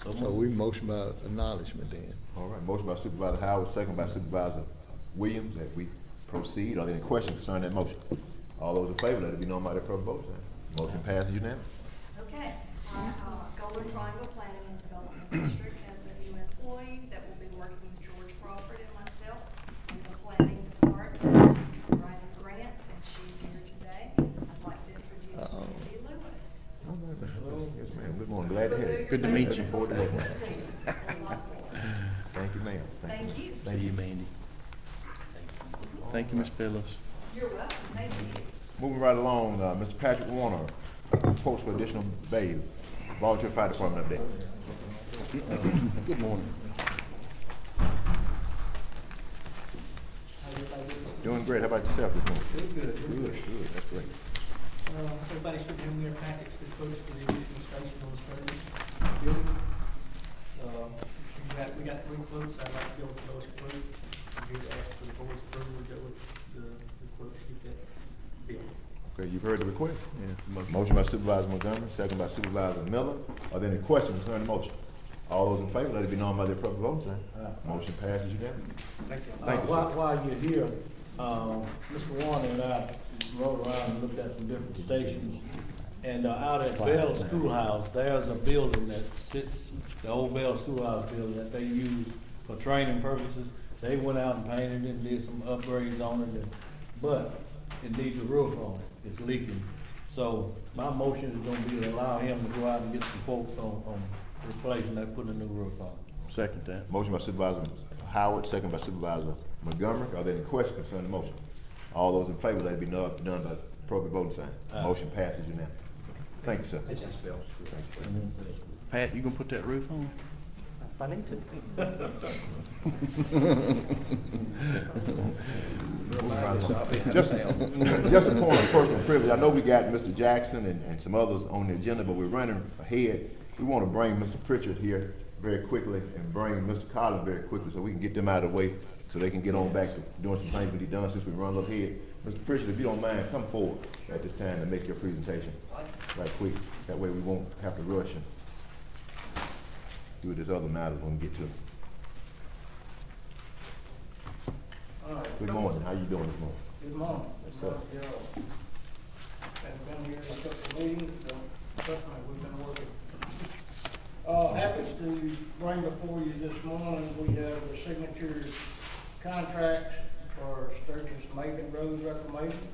So So we motion by acknowledgement then. All right, motion by Supervisor Howard, second by Supervisor Williams, that we proceed. Are there any questions concerning that motion? All those in favor, let it be known by their proper vote sign. Motion passes unanimously. Okay, Golden Triangle Planning and Development District has a new employee that will be working with George Crawford and myself in the planning department, writing grants, and she's here today. I'd like to introduce Mindy Lewis. Yes, ma'am, good morning, glad to have you. Good to meet you. Looking forward to working with you. Thank you, ma'am. Thank you. Thank you, Mandy. Thank you, Ms. Phillips. You're welcome, thank you. Moving right along, Mr. Patrick Warner, reports for additional bail, volunteer fire department update. Good morning. Doing great, how about yourself this morning? Good. Good, that's great. Everybody should have in their packets the quotes for the additional station on the service building. We got 3 quotes. I'd like to go with the lowest quote. I'm here to ask for the board's approval to go with the quote to get that bill. Okay, you've heard the request? Yeah. Motion by Supervisor Montgomery, second by Supervisor Miller. Are there any questions concerning the motion? All those in favor, let it be known by their proper vote sign. Motion passes unanimously. Thank you. Thank you, sir. While you're here, Mr. Warner and I rode around and looked at some different stations. And out at Bell Schoolhouse, there's a building that sits, the old Bell Schoolhouse building that they use for training purposes. They went out and painted it and did some upgrades on it, but it needs a roof on it. It's leaking. So my motion is gonna be to allow him to go out and get some quotes on replacing that, putting a new roof on it. Second that. Motion by Supervisor Howard, second by Supervisor Montgomery. Are there any questions concerning the motion? All those in favor, let it be done by appropriate voting sign. Motion passes unanimously. Thank you, sir. This is Bill. Pat, you gonna put that roof on? If I need to. Just a point of personal privilege. I know we got Mr. Jackson and some others on the agenda, but we're running ahead. We want to bring Mr. Pritchard here very quickly and bring Mr. Collins very quickly so we can get them out of the way so they can get on back to doing some things we need done since we run a little ahead. Mr. Pritchard, if you don't mind, come forward at this time to make your presentation right quick. That way we won't have to rush and do this other matter when we get to it. All right. Good morning. How you doing this morning? Good morning. Yes, sir. I've been here in a couple of meetings, so trust me, we've been working. Happy to bring before you this morning, we have the signature contracts for Sturgis Macon Road Reclamation,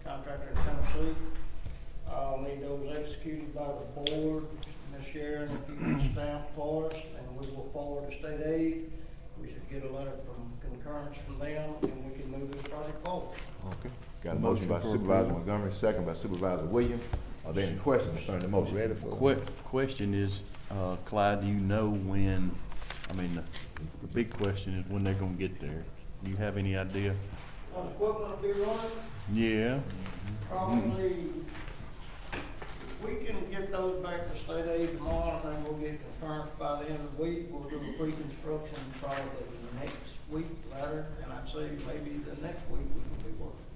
contractor in Tennessee. I'll need those executed by the board. Ms. Sharon, if you can stamp for us, and we will forward to state aid. We should get a letter from concurrence from them, and we can move this project forward. Okay. Got a motion by Supervisor Montgomery, second by Supervisor Williams. Are there any questions concerning the motion? Ready for Question is, Clyde, do you know when, I mean, the big question is when they're gonna get there. Do you have any idea? Equipment will be running, Yeah. probably, we can get those back to state aid tomorrow, and then we'll get concurrence by the end of the week. We'll do a pre-construction probably the next week later, and I'd say maybe the next week we can be working.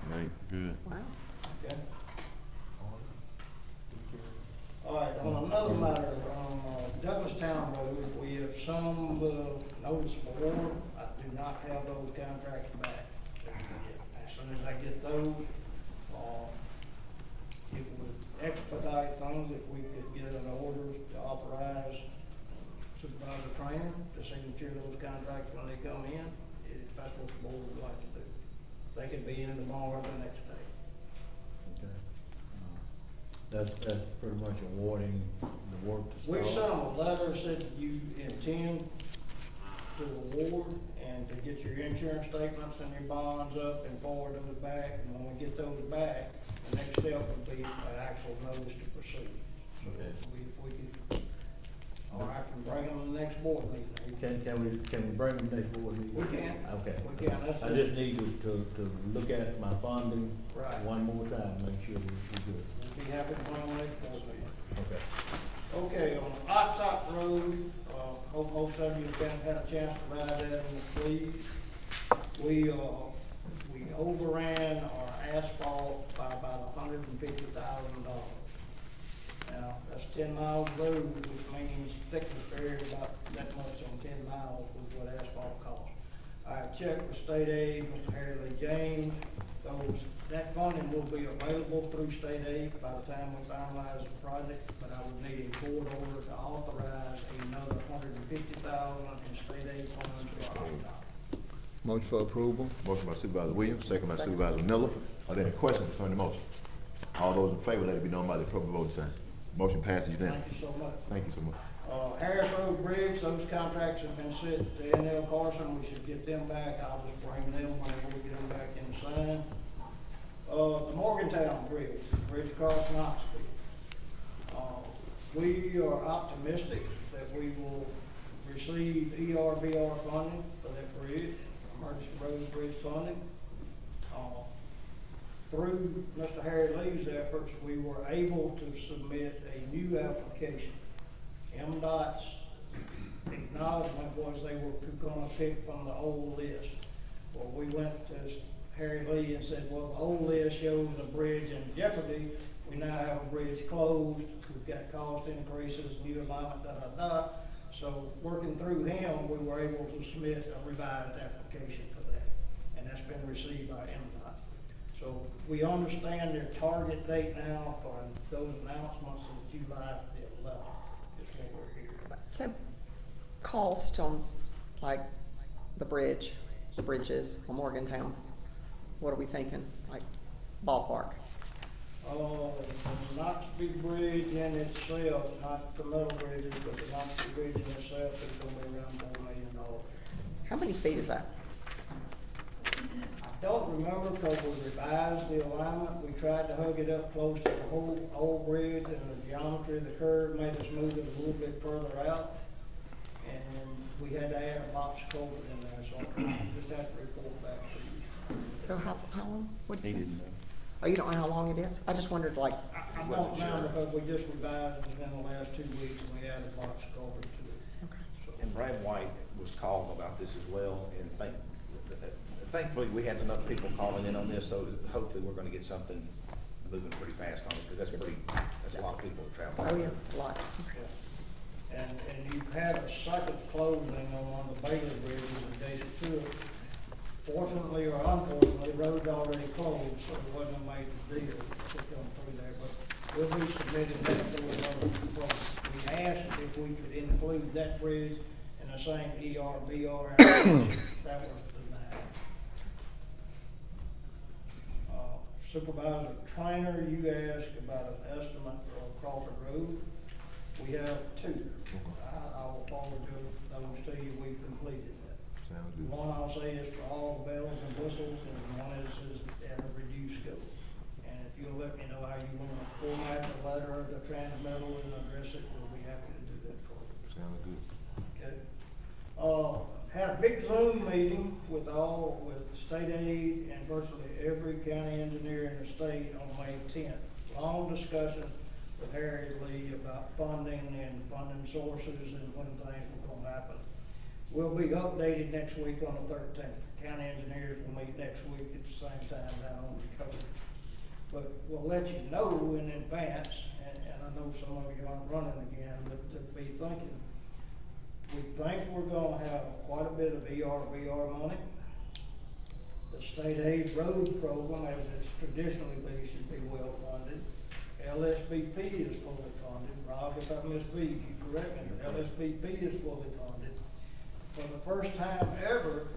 Right, good. Wow. Okay? All right, on another matter, on Douglastown Road, we have some noticeable order. I do not have those contracts back. As soon as I get those, it would expedite things if we could get an order to authorize Supervisor Trainer to signature those contracts when they come in. If that's what the board would like to do. They could be in tomorrow or the next day. Okay. That's pretty much awarding the work to start. We sent them a letter said you intend to award and to get your insurance statements and your bonds up and forward those back. And when we get those back, the next step would be an actual notice to proceed. So Okay. we could, or I can bring them to the next board meeting. Can we bring them next board meeting? We can. Okay. We can. That's I just need to look at my funding Right. one more time, make sure we're good. We'll be happy to bring them next board meeting. Okay. Okay, on Oxock Road, hope most of you have had a chance to ride that in the fleet. we overran our asphalt by about $150,000. Now, that's 10 miles of road, which means thickness area about that much on 10 miles was what asphalt costs. I checked with state aid, with Harry Lee James. That funding will be available through state aid by the time we finalize the project, but I would need a court order to authorize another $150,000 in state aid funds for our job. Motion for approval. Motion by Supervisor Williams, second by Supervisor Miller. Are there any questions concerning the motion? All those in favor, let it be known by the appropriate voting sign. Motion passes unanimously. Thank you so much. Thank you so much. Harris Road Bridge, those contracts have been sent to N.L. Carson, we should get them back, I'll just bring them whenever we get them back in the sign. The Morgantown Bridge across Knoxville. We are optimistic that we will receive ERBR funding for that bridge, emergency road bridge funding. Through Mr. Harry Lee's efforts, we were able to submit a new application. MDOT's acknowledgement was they were gonna pick from the old list. Well, we went to Harry Lee and said, well, the old list shows a bridge in jeopardy. We now have a bridge closed. We've got cost increases, new alignment, da. So working through him, we were able to submit a revised application for that. And that's been received by MDOT. So we understand their target date now for those announcements is July the 11th. Is what we're hearing. So, cost on, like, the bridges on Morgantown, what are we thinking, like, ballpark? The Knoxville Bridge in itself, not the metal bridges, but the Knoxville Bridge in itself is gonna be around $4 million. How many feet is that? I don't remember because we revised the alignment. We tried to hug it up close to the whole old bridge, and the geometry of the curve made us move it a little bit further out. And then we had to add a box culvert in there, so I just have to report back to you. So how long? What'd you He say? didn't know. Oh, you don't know how long it is? I just wondered, like, I don't know because we just revised it in the last 2 weeks, and we added a box culvert to it. okay. And Brad White was called about this as well, and thankfully, we had enough people calling in on this, so hopefully we're gonna get something moving pretty fast on it, because that's a lot of people that travel. Oh, yeah, a lot. Yeah. And you've had a second closing on one of the Bailey bridges adjacent to it. Fortunately or unfortunately, the road's already closed, so it wasn't a major deal to come through there, but we'll be submitting that to another program. We asked if we could include that bridge in the same ERBR application. That was denied. Supervisor Trainer, you asked about an estimate for Crawford Road. We have two. I will forward those to you. We've completed that. Sounds good. One I'll say is for all the bells and whistles, and one is at a reduced scope. And if you'll let me know how you want to format the letter or the transmittal and address it, we'll be happy to do that for you. Sounds good. Okay. Had a big Zoom meeting with state aid and virtually every county engineer in the state on May 10th. Long discussion with Harry Lee about funding and funding sources and when things were going to happen. We'll be updated next week on the 13th. County engineers will meet next week at the same time down on the coast. But we'll let you know in advance, and I know some of you aren't running again, but to be thinking. We think we're gonna have quite a bit of ERBR money. The state aid road program, as it's traditionally been, should be well funded. LSBP is fully funded. Rob, if I misspeak, you correct me. LSBP is fully funded. For the first time ever,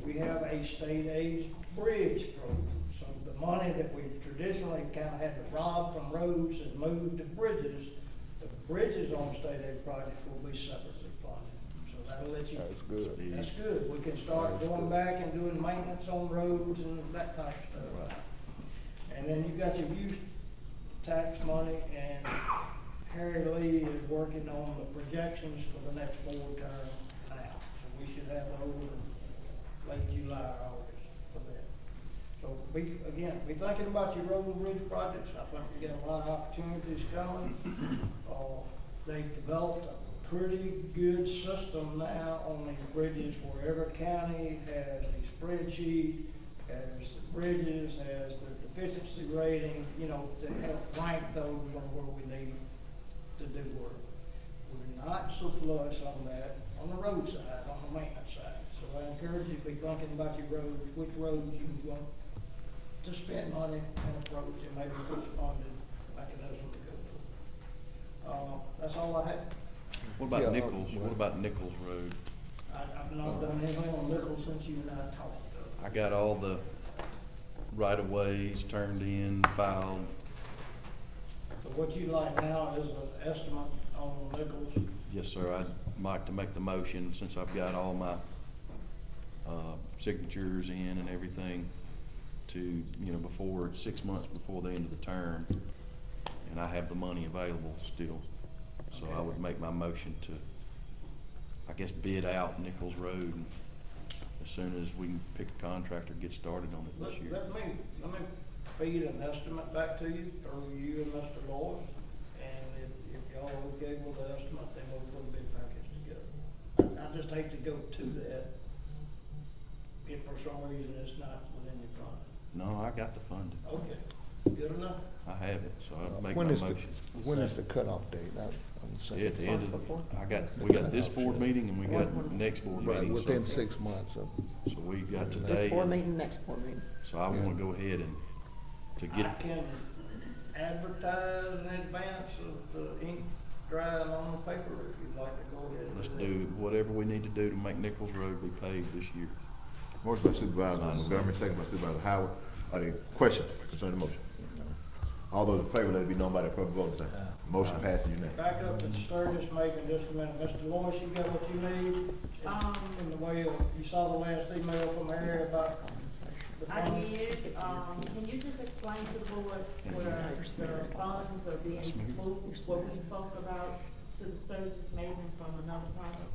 we have a state aid bridge program. So the money that we traditionally kind of had to rob from roads and move to bridges, the bridges on state aid projects will be separately funded. So that'll let you. That's good. That's good. We can start going back and doing maintenance on roads and that type of stuff. And then you've got your use tax money, and Harry Lee is working on the projections for the next board term now. So we should have those in late July or August for that. So be thinking about your road and bridge projects. I think we got a lot of opportunities coming. They developed a pretty good system now on these bridges where every county has a spreadsheet, has the bridges, has the deficiency rating, you know, to help rank those on where we need to do work. We're not so flush on that on the road side, on the maintenance side. So I encourage you to be thinking about your roads, which roads you want to spend money and approach, and maybe which funded mechanism to go to. That's all I have. What about Nichols? What about Nichols Road? I've not done anything on Nichols since you and I talked. I got all the right-of-ways turned in, filed. So what you like now is an estimate on Nichols? Yes, sir. I'd like to make the motion, since I've got all my signatures in and everything, to, you know, before 6 months before the end of the term, and I have the money available still. So I would make my motion to, I guess, bid out Nichols Road, and as soon as we can pick a contractor, get started on it this year. Let me feed an estimate back to you, or you and Mr. Lloyd, and if y'all are okay with the estimate, then we'll put a bid package together. I just hate to go to that if for some reason it's not within your fund. No, I got the funding. Okay, good enough. I have it, so I'd make my When is motion. when is the cutoff date? At the end of, we got this board meeting and we got next board Right, meeting. within so- 6 months of. So we got This today. board meeting, next board meeting. So I wanna go ahead and to I get, can advertise in advance of the ink drying on the paper if you'd like to go ahead and let's that. do whatever we need to do to make Nichols Road be paved this year. Motion by Supervisor Montgomery, second by Supervisor Howard. Are there questions concerning the motion? All those in favor, let it be known by the appropriate voting sign. Motion passes unanimously. Back up to Sturgis, Macon, just a minute. Mr. Lewis, you got what you need? In the way of, you saw the last email from Harry about the I fund? did, can you just explain to the board where the funds are being moved, what we spoke about to the Sturgis Mason from another project?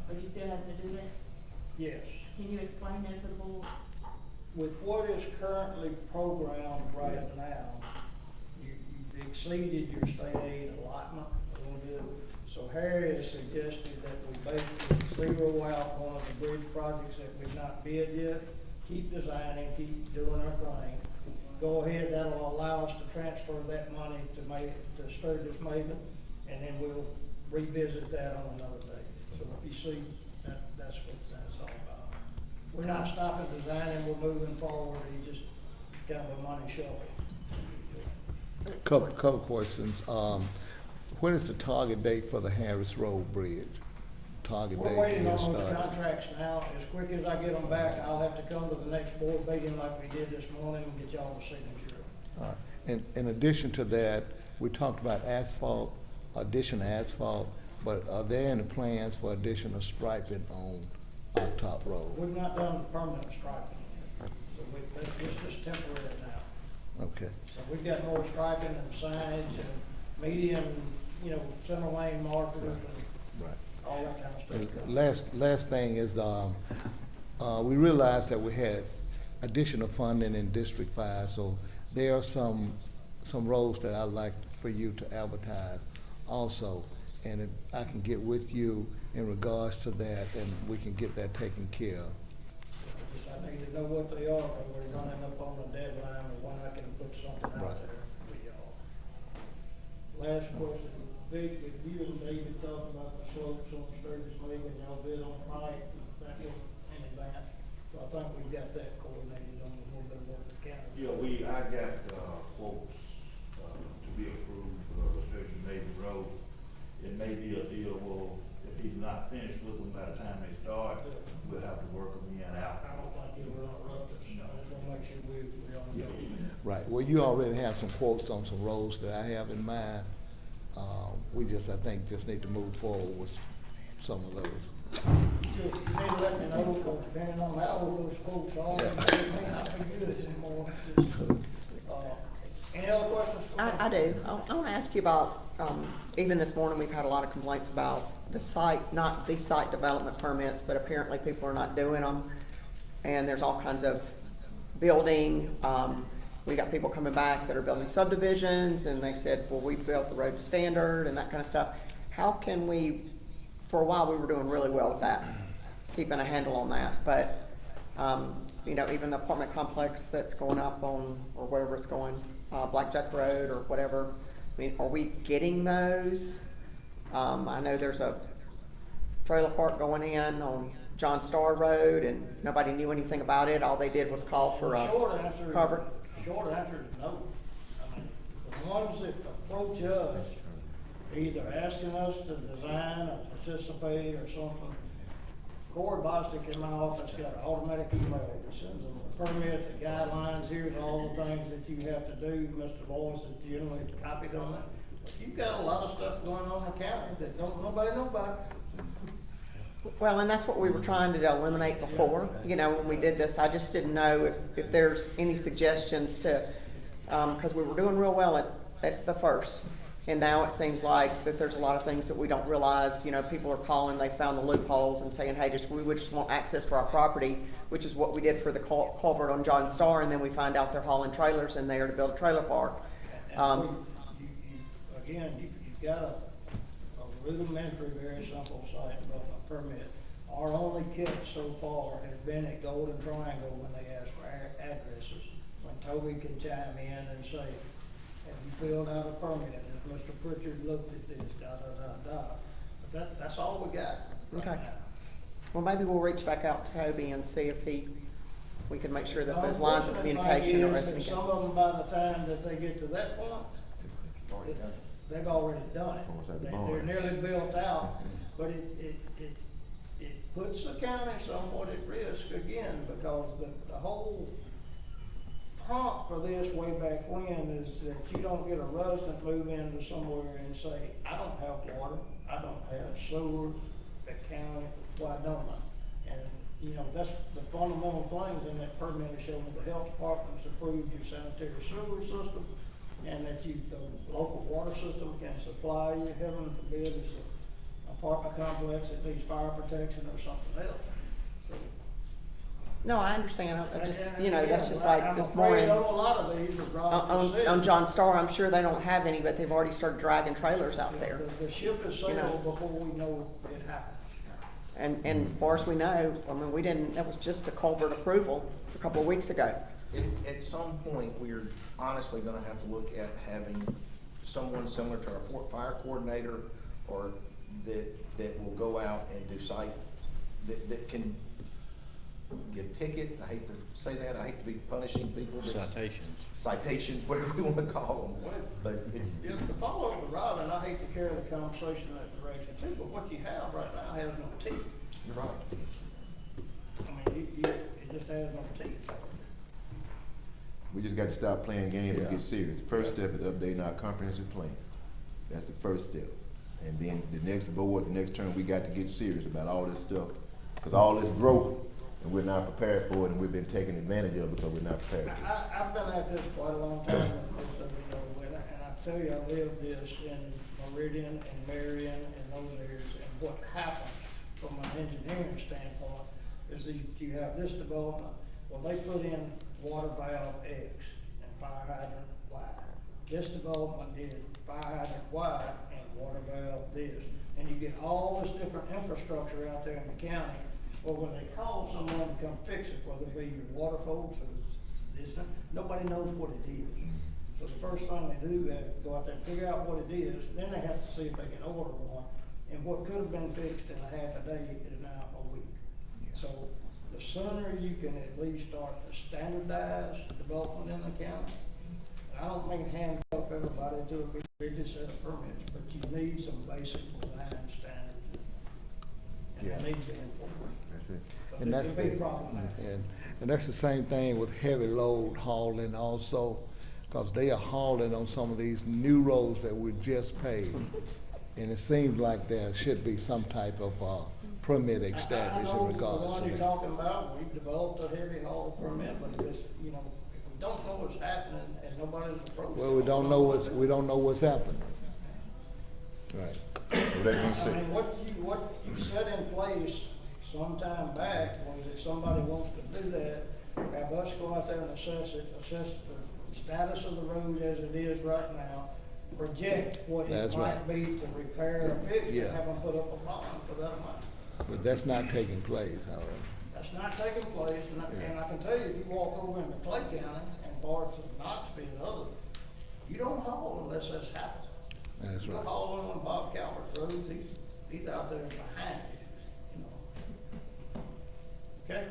Are you still having to do that? Yes. Can you explain that to the board? With what is currently programmed right now, you've exceeded your state aid allotment a little bit. So Harry has suggested that we basically zero out one of the bridge projects that we've not bid yet, keep designing, keep doing our thing. Go ahead, that'll allow us to transfer that money to Sturgis Maven, and then we'll revisit that on another day. So if you see, that's what that's all about. We're not stopping designing, we're moving forward, it's just kind of a money shuffle. Couple questions. When is the target date for the Harris Road Bridge? Target date. We're waiting to on get those started. contracts now. As quick as I get them back, I'll have to come to the next board meeting like we did this morning and get y'all the signature. And in addition to that, we talked about asphalt, additional asphalt, but are there any plans for additional striping on our top road? We've not done permanent striping yet, so it's just temporary now. Okay. So we've got more striping and signage and median, you know, center lane markers and Right. all that kind of And stuff. last thing is, we realized that we had additional funding in District 5, so there are some roads that I'd like for you to advertise also. And if I can get with you in regards to that, and we can get that taken care of. I need to know what they are, because we're running up on the deadline of when I can put something out Right. there for y'all. Last question, Vic, if you and David talking about the slopes on Sturgis Lake, and y'all bid on pipe, that was in advance. So I think we've got that coordinated on a little bit of work with the county. Yeah, I got, quotes, to be approved for Sturgis Navy Road. It may be a deal, well, if he's not finished with them by the time they start, we'll have to work them in and out. I don't think you'll interrupt us, I just wanna make sure we're on the. Right, well, you already have some quotes on some roads that I have in mind. We just, I think, just need to move forward with some of those. You need to let me know, because depending on how old those quotes are, it may not be good anymore. Any other questions? I do. I want to ask you about, even this morning, we've had a lot of complaints about the site, not the site development permits, but apparently people are not doing them. And there's all kinds of building, we got people coming back that are building subdivisions, and they said, well, we built the road to standard and that kind of stuff. How can we for a while, we were doing really well with that, keeping a handle on that, but, you know, even the apartment complex that's going up on, or wherever it's going, Blackjack Road or whatever, I mean, are we getting those? I know there's a trailer park going in on John Starr Road, and nobody knew anything about it. All they did was call for a Short answer, cover. short answer is no. I mean, the ones that approach us, either asking us to design or participate or something. Corey Bostic in my office got an automatic email that sends them the permits, the guidelines, here's all the things that you have to do. Mr. Boyce is generally copied on that. But you've got a lot of stuff going on in the county that don't nobody know about. Well, and that's what we were trying to eliminate before, you know, when we did this. I just didn't know if there's any suggestions to, because we were doing real well at the first. And now it seems like that there's a lot of things that we don't realize. You know, people are calling, they found the loopholes and saying, hey, we would just want access to our property, which is what we did for the culvert on John Starr, and then we find out they're hauling trailers in there to build a trailer park. Again, you've got a rudimentary, very simple site development permit. Our only catch so far has been at Golden Triangle when they ask for addresses. When Toby can chime in and say, have you filled out a permit? Has Mr. Pritchard looked at this, But that's all we got right Okay. now. Well, maybe we'll reach back out to Toby and see if we can make sure that those The lines of unfortunate communication are thing is that some of them, by the time that they get to that point, they've already done it. They're nearly built out, but it puts the county somewhat at risk again, because the whole prompt for this way back when is that you don't get a resident move into somewhere and say, I don't have water, I don't have sewer, the county, why don't I? And, you know, that's the fundamental things in that permit is showing the health department's approved your sanitary sewer system, and that the local water system can supply you, heaven forbid, it's an apartment complex that needs fire protection or something else. So, No, I understand. I just, and you know, that's again, just like I'm this afraid morning. of a lot of these, as Rob just said. On John Starr, I'm sure they don't have any, but they've already started dragging trailers out there. The ship has sailed You know. before we know it happened. And as far as we know, I mean, that was just a culvert approval a couple of weeks ago. At some point, we're honestly gonna have to look at having someone similar to our fire coordinator, or that will go out and do site, that can give tickets. I hate to say that, I hate to be punishing people. Citations, whatever we wanna call them, but it's. To follow up with Robin, I hate to carry the conversation in that direction too, but what you have right now has no teeth. You're right. I mean, it just has no teeth. We just got to stop playing games and get serious. The first step is updating our comprehensive plan. That's the first step. And then the next board, the next term, we got to get serious about all this stuff. Because all this growth, and we're not prepared for it, and we've been taken advantage of because we're not prepared for it. I've been at this quite a long time, most of you know, and I tell you, I lived this in Meridian and Marion and those areas, and what happens from an engineering standpoint is that you have this development, well, they put in water valve X and fire hydrant Y. This development did fire hydrant Y and water valve this, and you get all this different infrastructure out there in the county. Well, when they call someone to come fix it, whether it be your water folks or this, nobody knows what it is. So the first thing they do is go out there and figure out what it is, then they have to see if they can order one. And what could have been fixed in a half a day is now a week. So the sooner you can at least start to standardize development in the county, I don't mean handcuff everybody to a big rigid set of permits, but you need some basic design standards. And they need to be enforced. That's it. And that's It can be problematic. and that's the same thing with heavy load hauling also, because they are hauling on some of these new roads that we just paved. And it seems like there should be some type of permit established in regards I know the one to you're that. talking about, we've developed a heavy haul permit, but it's, you know, if we don't know what's happening and nobody's approached. Well, we don't know what's happening. Right. So that being I said, mean, what you set in place some time back was if somebody wants to do that, have us go out there and assess the status of the road as it is right now, project what it That's might right. be to repair or fix, Yeah. and have them put up a bond for that amount. But that's not taking place, however. That's not taking place, and I can tell you, if you walk over into Clay County and parts of Knoxville and others, you don't haul unless that's happening. That's You right. haul on Bob Calvert's roads, he's out there behind you, you know. Okay?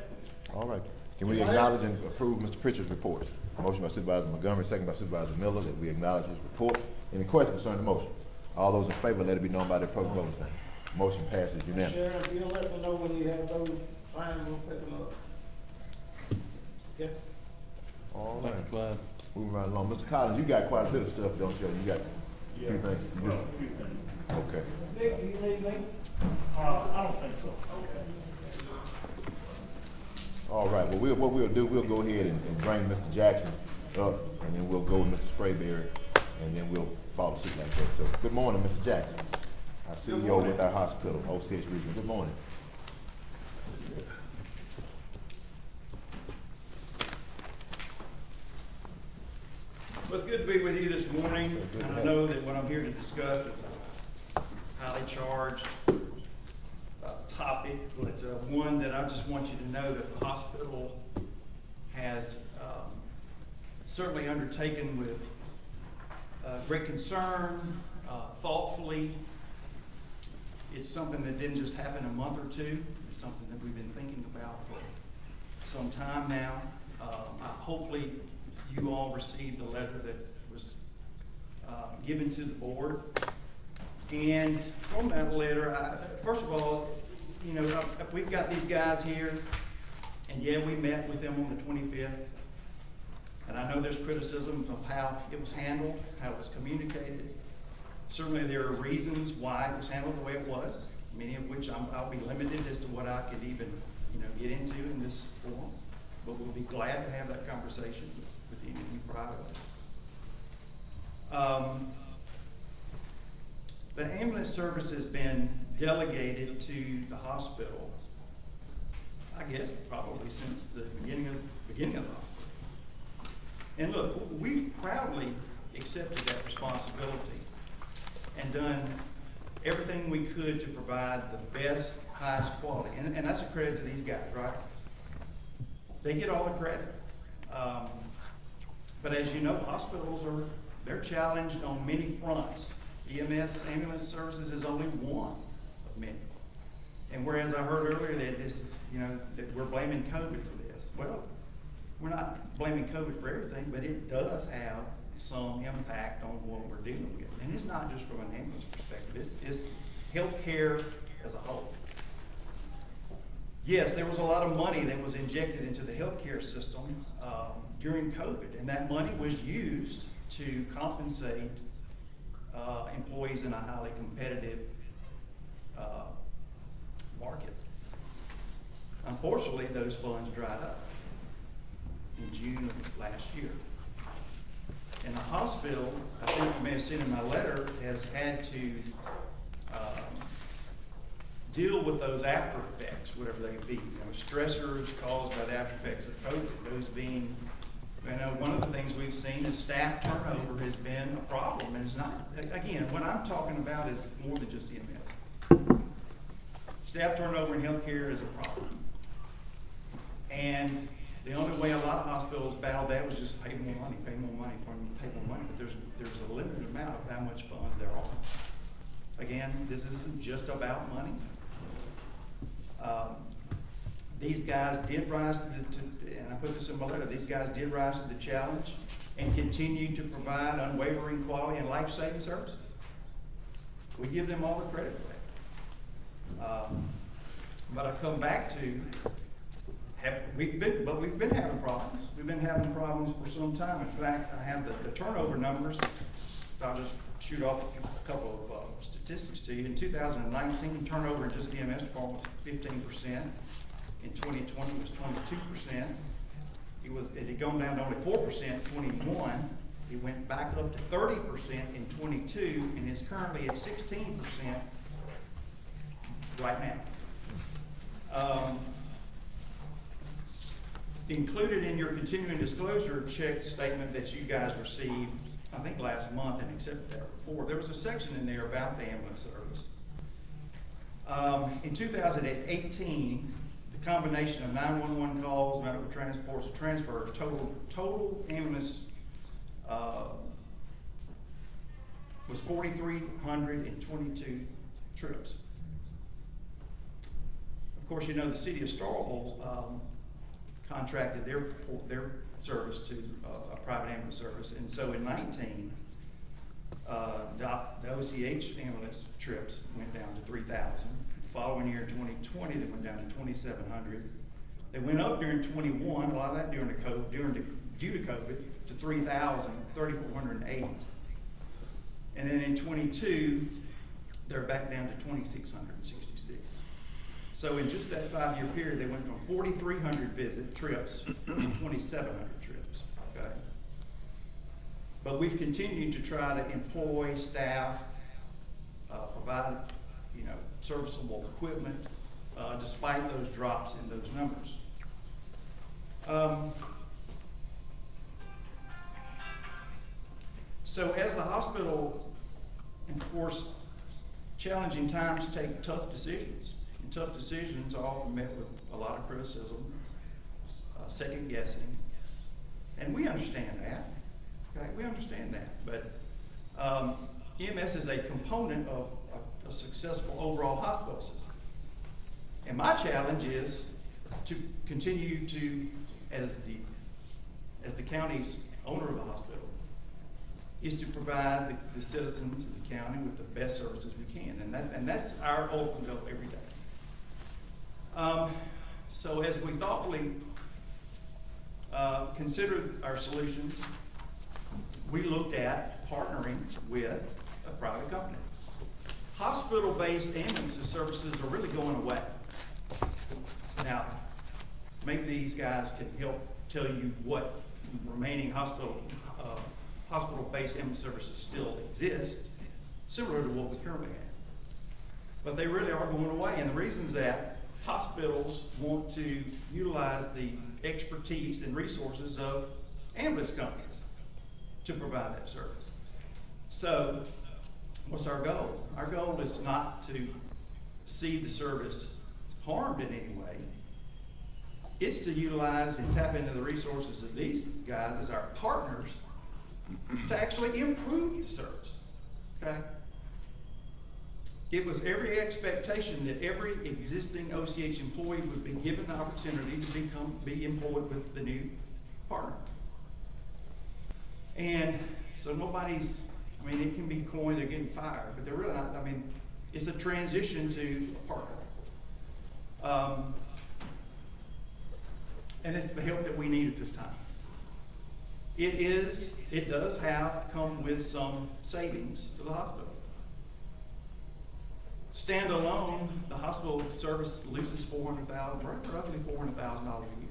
All right. Can we acknowledge and approve Mr. Pritchard's reports? Motion by Supervisor Montgomery, second by Supervisor Miller, that we acknowledge his report. Any questions concerning the motion? All those in favor, let it be known by the appropriate voting sign. Motion passes unanimously. Sheriff, you'll let me know when you have those signs, we'll pick them up. Okay? All Thank right. you, Clyde. Moving right along. Mr. Collins, you got quite a bit of stuff, don't you? You got a few things you do. A few things. Okay. Vic, do you need me? I don't think so. Okay. All right, well, what we'll do, we'll go ahead and bring Mr. Jackson up, and then we'll go with Mr. Sprayberry, and then we'll follow suit like that. So, good morning, Mr. Jackson. Our CEO with our hospital, OCH Region. Good morning. Well, it's good to be with you this morning, and I know that what I'm here to discuss is a highly charged topic, but one that I just want you to know that the hospital has certainly undertaken with great concern, thoughtfully. It's something that didn't just happen a month or two. It's something that we've been thinking about for some time now. Hopefully, you all received the letter that was given to the board. And from that letter, first of all, you know, we've got these guys here, and yeah, we met with them on the 25th. And I know there's criticism of how it was handled, how it was communicated. Certainly there are reasons why it was handled the way it was, many of which I'll be limited as to what I could even, you know, get into in this forum. But we'll be glad to have that conversation with any of you privately. The ambulance service has been delegated to the hospital, I guess, probably since the beginning of the hospital. And look, we've proudly accepted that responsibility and done everything we could to provide the best, highest quality. And that's a credit to these guys, right? They get all the credit. But as you know, hospitals they're challenged on many fronts. EMS, ambulance services, is only one of many. And whereas I heard earlier that this is, you know, that we're blaming COVID for this. Well, we're not blaming COVID for everything, but it does have some impact on what we're dealing with. And it's not just from an ambulance perspective, it's healthcare as a whole. Yes, there was a lot of money that was injected into the healthcare system during COVID, and that money was used to compensate employees in a highly competitive market. Unfortunately, those funds dried up in June of last year. And the hospital, I think you may have seen in my letter, has had to deal with those after effects, whatever they be. You know, stressors caused by the after effects of COVID. Those being, you know, one of the things we've seen is staff turnover has been a problem. And it's not, again, what I'm talking about is more than just EMS. Staff turnover in healthcare is a problem. And the only way a lot of hospitals battle that was just pay more money, pay more money, pay more money. But there's a limited amount of how much funds there are. Again, this isn't just about money. These guys did rise to and I put this in my letter, these guys did rise to the challenge and continue to provide unwavering quality and life-saving services. We give them all the credit for that. But I come back to, we've been having problems. We've been having problems for some time. In fact, I have the turnover numbers. I'll just shoot off a couple of statistics to you. In 2019, turnover in just the EMS department was 15%. In 2020, it was 22%. It had gone down to only 4% in 21. It went back up to 30% in 22, and is currently at 16% right now. Included in your continuing disclosure check statement that you guys received I think last month and accepted that report. There was a section in there about the ambulance service. In 2018, the combination of 911 calls, medical transports, and transfers, total ambulance was 4,322 trips. Of course, you know, the city of Starkville contracted their service to a private ambulance service, and so in 19, the OCH ambulance trips went down to 3,000. The following year, 2020, they went down to 2,700. They went up during 21, a lot of that due to COVID, to 3,000, 3,408. And then in 22, they're back down to 2,666. So in just that 5-year period, they went from 4,300 trips to 2,700 trips, okay? But we've continued to try to employ staff, provide, you know, serviceable equipment, despite those drops in those numbers. So as the hospital, and of course, challenging times take tough decisions. And tough decisions are often met with a lot of criticism, second guessing. And we understand that, okay? We understand that. But EMS is a component of a successful overall hospital system. And my challenge is to continue to, as the county's owner of the hospital, is to provide the citizens of the county with the best services we can. And that's our ultimate goal every day. So as we thoughtfully considered our solutions, we looked at partnering with a private company. Hospital-based ambulance services are really going away. Now, maybe these guys can help tell you what remaining hospital-based ambulance services still exist, similar to what we currently have. But they really are going away, and the reason is that hospitals want to utilize the expertise and resources of ambulance companies to provide that service. So, what's our goal? Our goal is not to see the service harmed in any way. It's to utilize and tap into the resources of these guys as our partners to actually improve the service, okay? It was every expectation that every existing OCH employee would be given the opportunity to be employed with the new partner. And so nobody's, I mean, it can be coined, they're getting fired, but they're really not, I mean, it's a transition to a partner. And it's the help that we need at this time. It does come with some savings to the hospital. Standalone, the hospital service loses roughly $400,000 a year.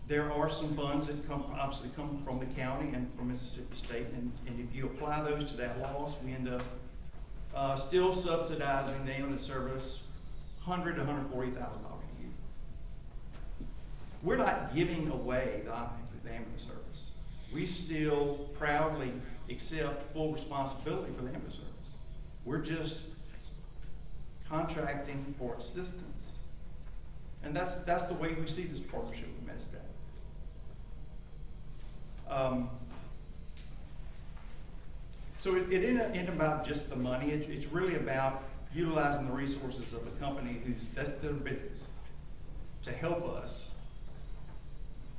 There are some funds that obviously come from the county and from Mississippi State, and if you apply those to that loss, we end up still subsidizing the ambulance service $100,000 to $140,000 a year. We're not giving away the ambulance service. We still proudly accept full responsibility for the ambulance service. We're just contracting for assistance. And that's the way we see this partnership with Medstat. So it isn't about just the money. It's really about utilizing the resources of a company that's their business to help us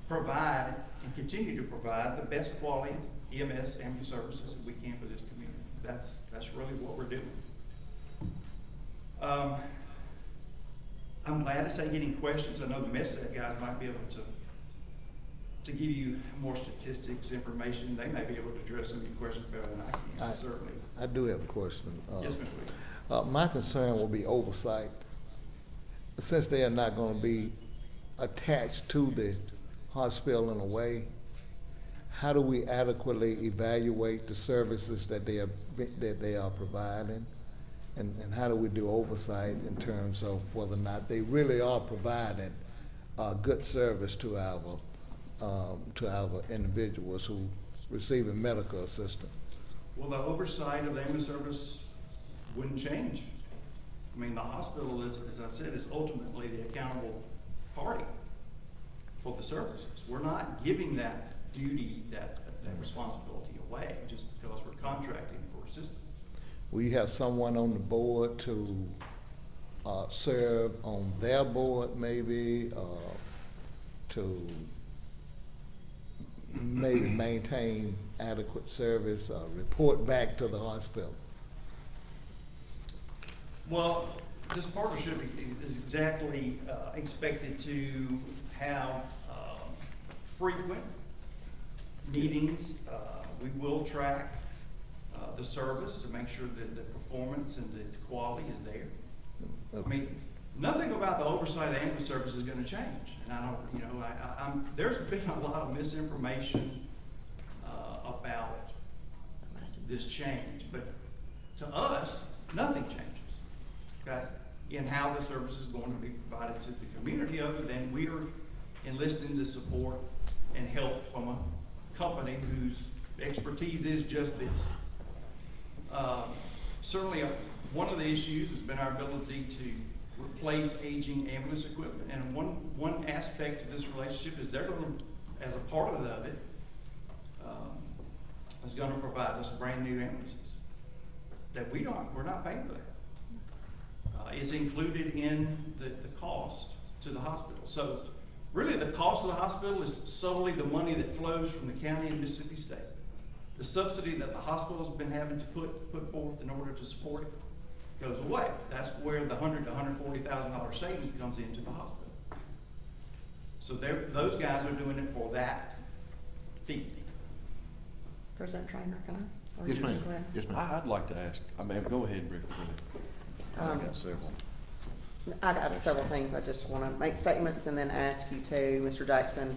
provide and continue to provide the best quality EMS ambulance services that we can for this community. That's really what we're doing. I'm glad to take any questions. I know the Medstat guys might be able to give you more statistics, information. They may be able to address some of your questions better than I can, certainly. I do have a question. Yes, Mr. Williams. My concern will be oversight. Since they are not going to be attached to the hospital in a way, how do we adequately evaluate the services that they are providing, and how do we do oversight in terms of whether or not they really are providing good service to our individuals who receiving medical assistance? Well, the oversight of the ambulance service wouldn't change. I mean, the hospital is, as I said, is ultimately the accountable party for the services. We're not giving that duty, that responsibility away just because we're contracting for assistance. Will you have someone on the board to serve on their board maybe, to maybe maintain adequate service, report back to the hospital? Well, this partnership is exactly expected to have frequent meetings. We will track the service to make sure that the performance and the quality is there. I mean, nothing about the oversight of the ambulance service is going to change. And I don't, you know, there's been a lot of misinformation about this change, but to us, nothing changes. Okay, in how the service is going to be provided to the community, other than we are enlisting the support and help from a company whose expertise is just this. Certainly, one of the issues has been our ability to replace aging ambulance equipment, and one aspect of this relationship is they're going to, as a part of it, is going to provide us brand new ambulances that we're not paying for that. Is included in the cost to the hospital. So really the cost of the hospital is solely the money that flows from the county and Mississippi State. The subsidy that the hospital's been having to put forth in order to support it goes away. That's where the $100,000 to $140,000 savings comes into the hospital. So those guys are doing it for that fee. President Trainer, can I? Or Yes, you ma'am. just go ahead? Yes, ma'am. I'd like to ask, I mean, go ahead, Rick. Go ahead. I got several. I got several things I just want to make statements and then ask you to, Mr. Jackson.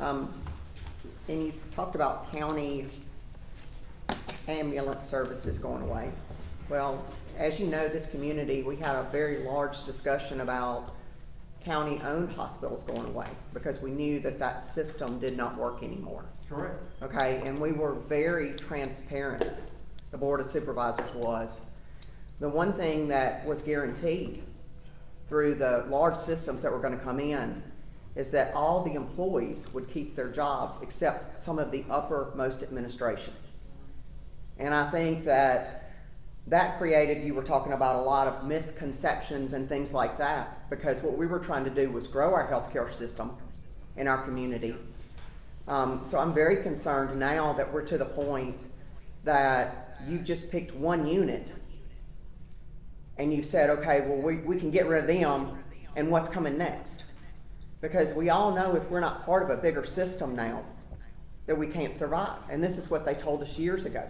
And you talked about county ambulance services going away. Well, as you know, this community, we had a very large discussion about county-owned hospitals going away because we knew that that system did not work anymore. Correct. Okay, and we were very transparent, the Board of Supervisors was. The one thing that was guaranteed through the large systems that were going to come in is that all the employees would keep their jobs except some of the uppermost administration. And I think that created, you were talking about a lot of misconceptions and things like that, because what we were trying to do was grow our healthcare system in our community. So I'm very concerned now that we're to the point that you've just picked one unit and you said, okay, well, we can get rid of them, and what's coming next? Because we all know if we're not part of a bigger system now, that we can't survive. And this is what they told us years ago.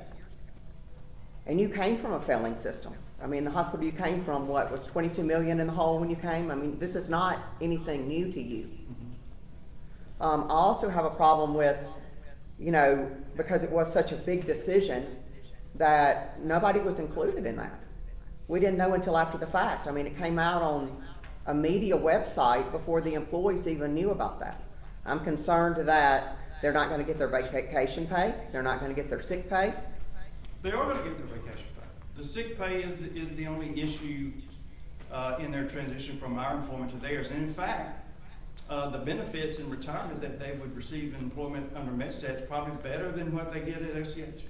And you came from a failing system. I mean, the hospital you came from, what, was 22 million in the hole when you came? I mean, this is not anything new to you. I also have a problem with, you know, because it was such a big decision that nobody was included in that. We didn't know until after the fact. I mean, it came out on a media website before the employees even knew about that. I'm concerned that they're not going to get their vacation pay. They're not going to get their sick pay. They are going to get their vacation pay. The sick pay is the only issue in their transition from our employment to theirs. And in fact, the benefits in retirement that they would receive in employment under MedSet is probably better than what they get at OCH.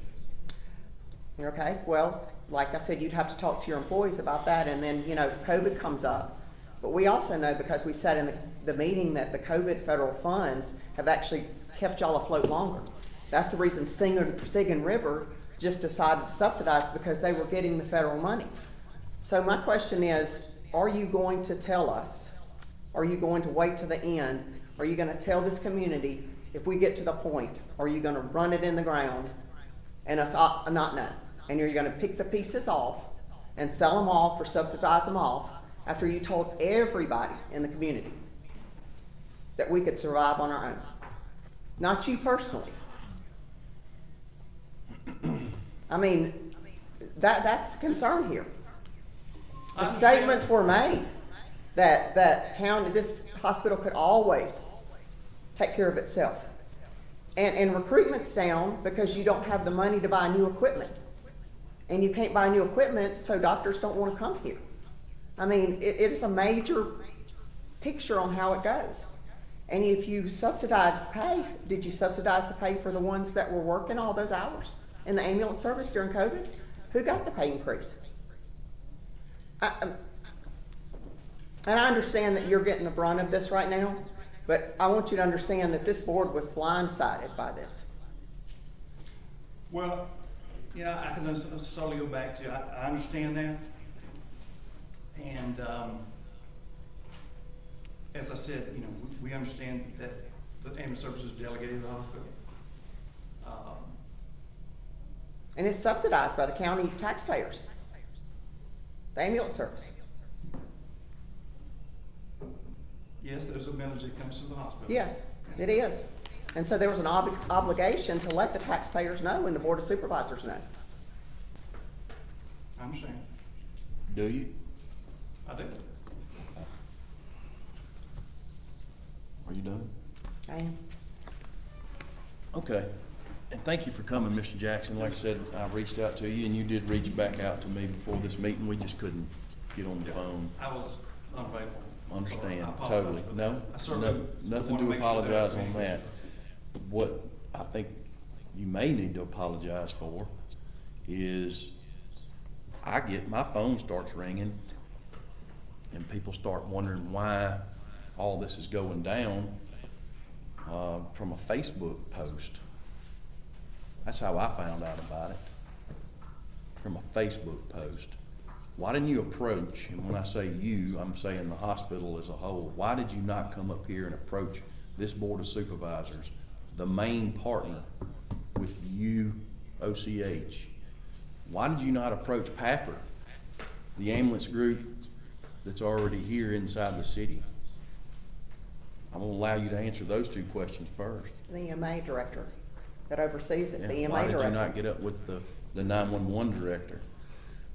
Okay, well, like I said, you'd have to talk to your employees about that, and then, you know, COVID comes up. But we also know, because we said in the meeting, that the COVID federal funds have actually kept y'all afloat longer. That's the reason Sigan River just decided to subsidize, because they were getting the federal money. So my question is, are you going to tell us? Are you going to wait to the end? Are you going to tell this community, if we get to the point, are you going to run it in the ground and us not know? And you're going to pick the pieces off and sell them off or subsidize them off after you told everybody in the community that we could survive on our own? Not you personally. I mean, that's the concern here. The statements were made that this hospital could always take care of itself. And recruitment's down because you don't have the money to buy new equipment. And you can't buy new equipment, so doctors don't want to come here. I mean, it is a major picture on how it goes. And if you subsidize pay, did you subsidize the pay for the ones that were working all those hours in the ambulance service during COVID? Who got the pay increase? And I understand that you're getting the brunt of this right now, but I want you to understand that this board was blindsided by this. Well, you know, I can necessarily go back to, I understand that. And, as I said, you know, we understand that the ambulance service is delegated to the hospital. And it's subsidized by the county taxpayers, the ambulance service. Yes, there's a millage that comes to the hospital. Yes, it is. And so there was an obligation to let the taxpayers know and the Board of Supervisors know. I understand. Do you? I do. Are you done? I am. Okay. And thank you for coming, Mr. Jackson. Like I said, I reached out to you and you did reach back out to me before this meeting. We just couldn't get on the phone. I was unavailable. Understand, I apologize totally. for No, that. I certainly nothing wanna to make sure that apologize on everybody- that. What I think you may need to apologize for is my phone starts ringing and people start wondering why all this is going down from a Facebook post. That's how I found out about it, from a Facebook post. Why didn't you approach, and when I say you, I'm saying the hospital as a whole, why did you not come up here and approach this Board of Supervisors, the main partner with you, OCH? Why did you not approach PAFR, the ambulance group that's already here inside the city? I'm gonna allow you to answer those two questions first. The EMA director that oversees it, the Yeah, EMA why director. did you not get up with the 911 director?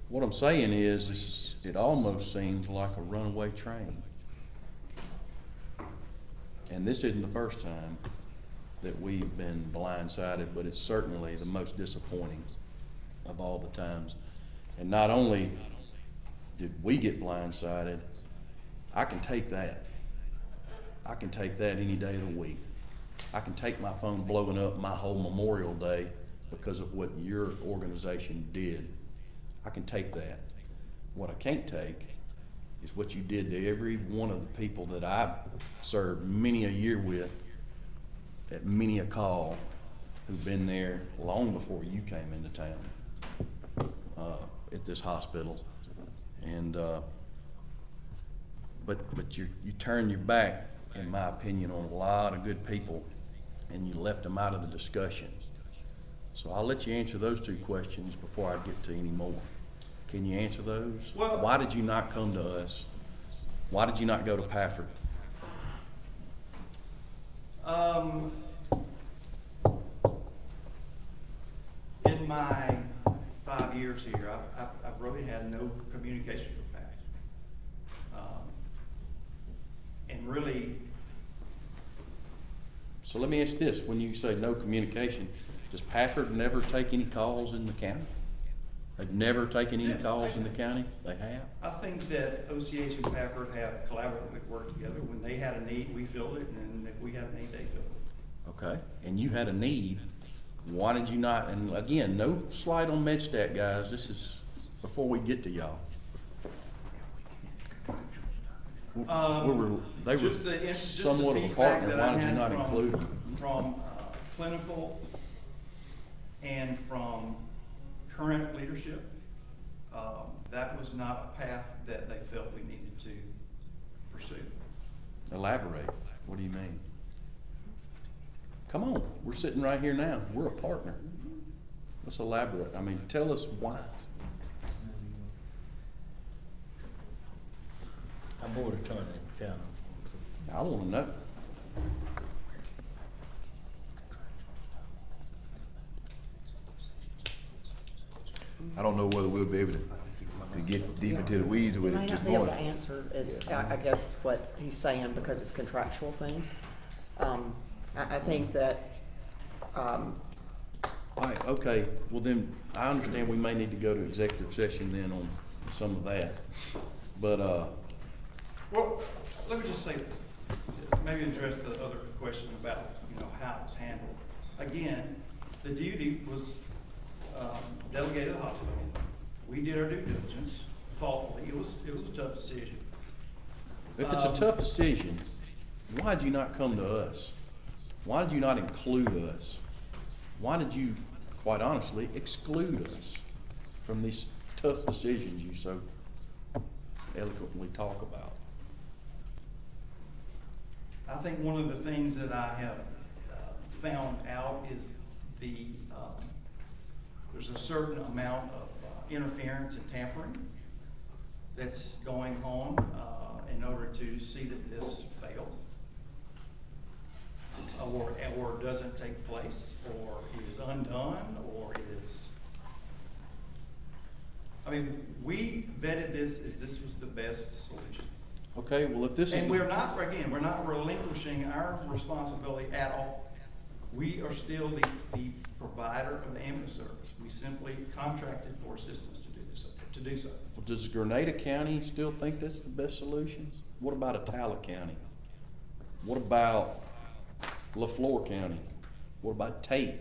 What I'm saying is it almost seems like a runaway train. And this isn't the first time that we've been blindsided, but it's certainly the most disappointing of all the times. And not only did we get blindsided, I can take that. I can take that any day of the week. I can take my phone blowing up my whole Memorial Day because of what your organization did. I can take that. What I can't take is what you did to every one of the people that I've served many a year with at many a call who've been there long before you came into town at this hospital. And but you turned your back, in my opinion, on a lot of good people, and you left them out of the discussion. So I'll let you answer those two questions before I get to any more. Can you answer those? Well, why did you not come to us? Why did you not go to Pafford? In my 5 years here, I've really had no communication with PAC. And really. So let me ask this, when you say no communication, does Pafford never take any calls in the county? They've never taken any calls in the county? They have? I think that OCH and Pafford have collaboratively worked together. When they had a need, we filled it, and if we had a need, they filled it. Okay, and you had a need, why did you not, and again, no slight on MedStat, guys, this is before we get to y'all. They were Just somewhat the of a feedback partner, that I why did you had not include them? From clinical and from current leadership, that was not a path that they felt we needed to pursue. Elaborate, what do you mean? Come on, we're sitting right here now, we're a partner. Let's elaborate, I mean, tell us why. I'm board attorney in the county. I wanna know. I don't know whether we'll be able to get deep into the weeds with You it may this not be able to morning. answer, I guess is what he's saying, because it's contractual things. I think that Um, All right, okay, well then, I understand we may need to go to executive session then on some of that. But, Well, let me just say, maybe address the other question about, how it's handled. Again, the duty was delegated to the hospital. We did our due diligence thoughtfully. It was a tough decision. if it's a tough decision, why did you not come to us? Why did you not include us? Why did you, quite honestly, exclude us from these tough decisions you so eloquently talk about? I think one of the things that I have found out is there's a certain amount of interference and tampering that's going on in order to see that this fails or doesn't take place or is undone or is. I mean, we vetted this as this was the best solution. Okay, well if this is. And we're not relinquishing our responsibility at all. We are still the provider of the ambulance service. We simply contracted for assistance to do so. Well, does Grenada County still think that's the best solution? What about Atala County? What about LaFleur County? What about Tate?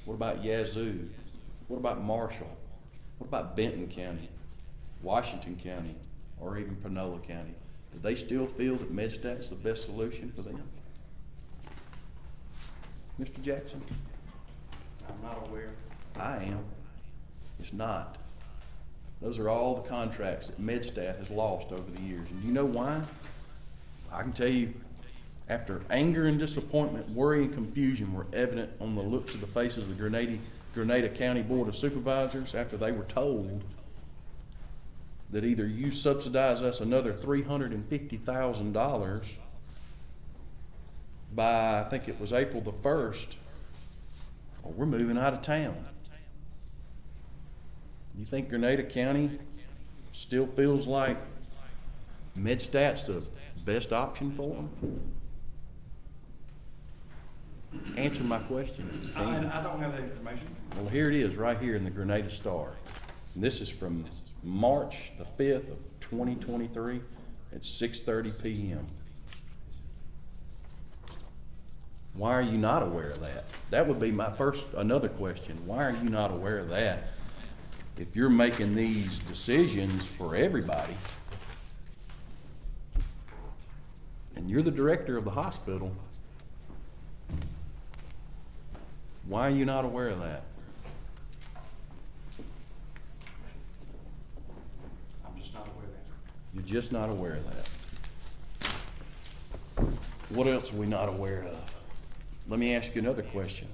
What about Yazoo? What about Marshall? What about Benton County, Washington County, or even Panola County? Do they still feel that MedStat's the best solution for them? Mr. Jackson? I'm not aware. I am. It's not. Those are all the contracts that MedStat has lost over the years. And you know why? I can tell you, after anger and disappointment, worry and confusion were evident on the looks of the faces of the Grenada County Board of Supervisors after they were told that either you subsidize us another $350,000 by, I think it was April the 1st, or we're moving out of town. You think Grenada County still feels like MedStat's the best option for them? Answer my question. I don't have that information. Well, here it is, right here in the Grenada Star. And this is from March the 5th of 2023 at 6:30 p.m. Why are you not aware of that? That would be my another question. Why are you not aware of that? If you're making these decisions for everybody, and you're the director of the hospital, why are you not aware of that? I'm just not aware of that. You're just not aware of that. What else are we not aware of? Let me ask you another question.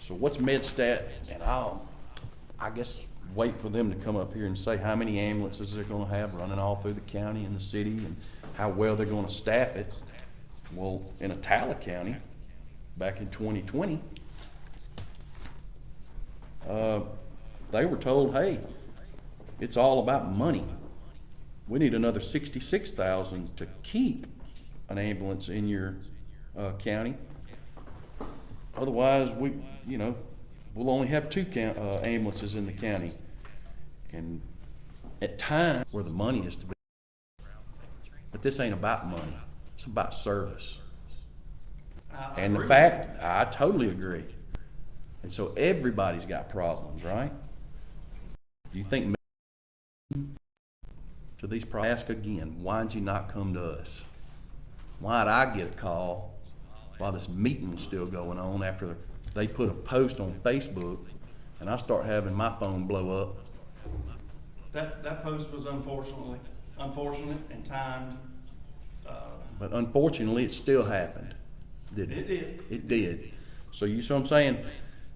So what's MedStat, and I guess wait for them to come up here and say how many ambulances they're gonna have running all through the county and the city and how well they're gonna staff it. Well, in Atala County, back in 2020, they were told, hey, it's all about money. We need another $66,000 to keep an ambulance in your county. Otherwise, we'll only have 2 ambulances in the county. And at times where the money is to be, but this ain't about money. It's about service. And the fact, I totally agree. And so everybody's got problems, right? Do you think to these problems? Ask again, why'd you not come to us? Why'd I get a call while this meeting was still going on after they put a post on Facebook and I start having my phone blow up? That post was unfortunate and timed. But unfortunately, it still happened, didn't it? It did. It did. So you see what I'm saying?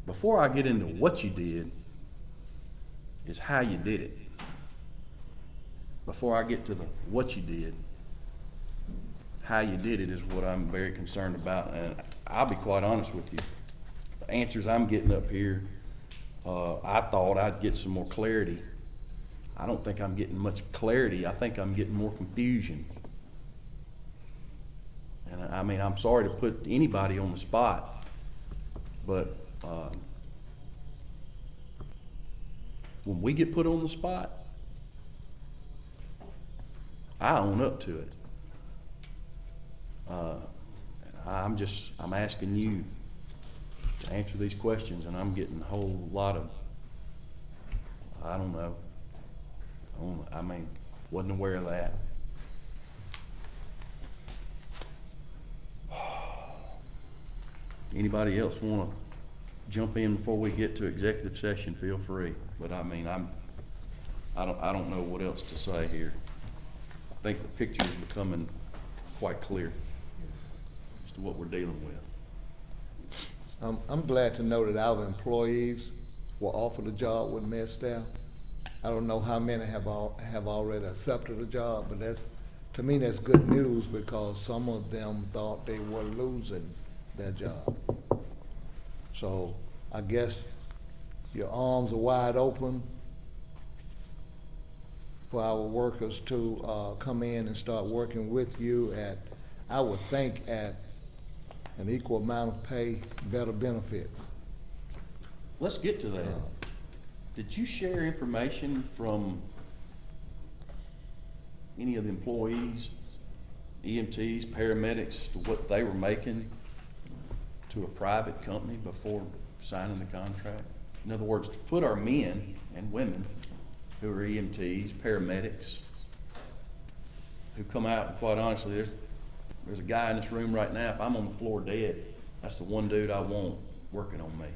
Before I get into what you did, is how you did it. Before I get to the what you did, how you did it is what I'm very concerned about. And I'll be quite honest with you. The answers I'm getting up here, I thought I'd get some more clarity. I don't think I'm getting much clarity. I think I'm getting more confusion. And I mean, I'm sorry to put anybody on the spot, But, when we get put on the spot, I own up to it. I'm asking you to answer these questions, and I'm getting a whole lot of, I don't know. I mean, wasn't aware of that. Anybody else want to jump in before we get to executive session? Feel free. But I mean, I don't know what else to say here. I think the picture is becoming quite clear as to what we're dealing with. I'm glad to know that our employees were offered a job with Med staff. I don't know how many have already accepted a job, but to me, that's good news because some of them thought they were losing their job. So I guess your arms are wide open for our workers to come in and start working with you at, I would think, at an equal amount of pay, better benefits. Let's get to that. Did you share information from any of the employees, EMTs, paramedics, as to what they were making to a private company before signing the contract? In other words, put our men and women who are EMTs, paramedics, who come out, and quite honestly, there's a guy in this room right now, if I'm on the floor dead, that's the one dude I want working on me.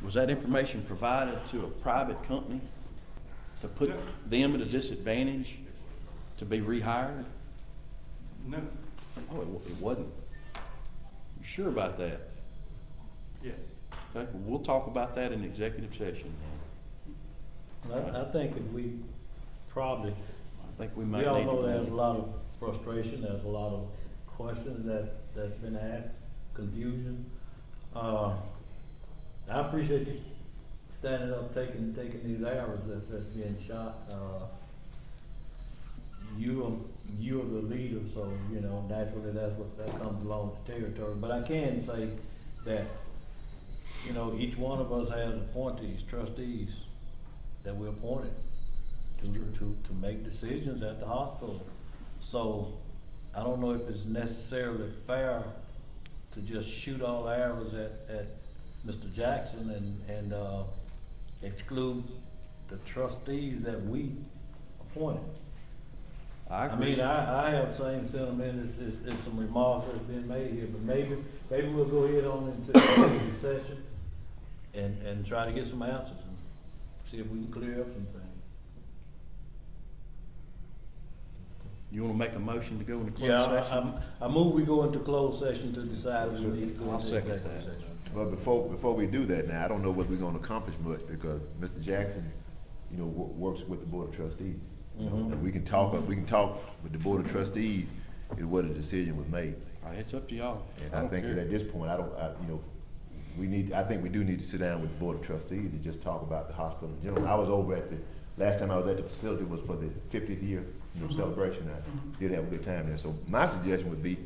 Was that information provided to a private company to put them at a disadvantage to be rehired? No. Oh, it wasn't. You sure about that? Yes. Okay, well, we'll talk about that in executive session then. I think if we probably, I think we might we all need know to there's a lot of frustration, there's a lot of questions that's been asked, confusion. I appreciate you standing up, taking these hours that's being shot. You are the leader, so, you know, naturally that comes along with the territory. But I can say that, you know, each one of us has appointees, trustees, that we're appointed to make decisions at the hospital. So I don't know if it's necessarily fair to just shoot all arrows at Mr. Jackson and exclude the trustees that we appointed. I agree. I have the same sentiment as some remarks that's been made here, but maybe we'll go ahead on into the executive session and try to get some answers and see if we can clear up some things. You want to make a motion to go into closed session? I move we go into closed session to decide if we need to go I'll into second executive that. session. But before we do that now, I don't know whether we're gonna accomplish much because Mr. Jackson, you know, works with the Board of Trustees. You know, and we can talk with the Board of Trustees is what a decision was made. It's up to y'all. And I think that at this point, I think we do need to sit down with the Board of Trustees and just talk about the hospital in general. I was over at last time I was at the facility was for the 50th year, celebration. I did have a good time there. So my suggestion would be,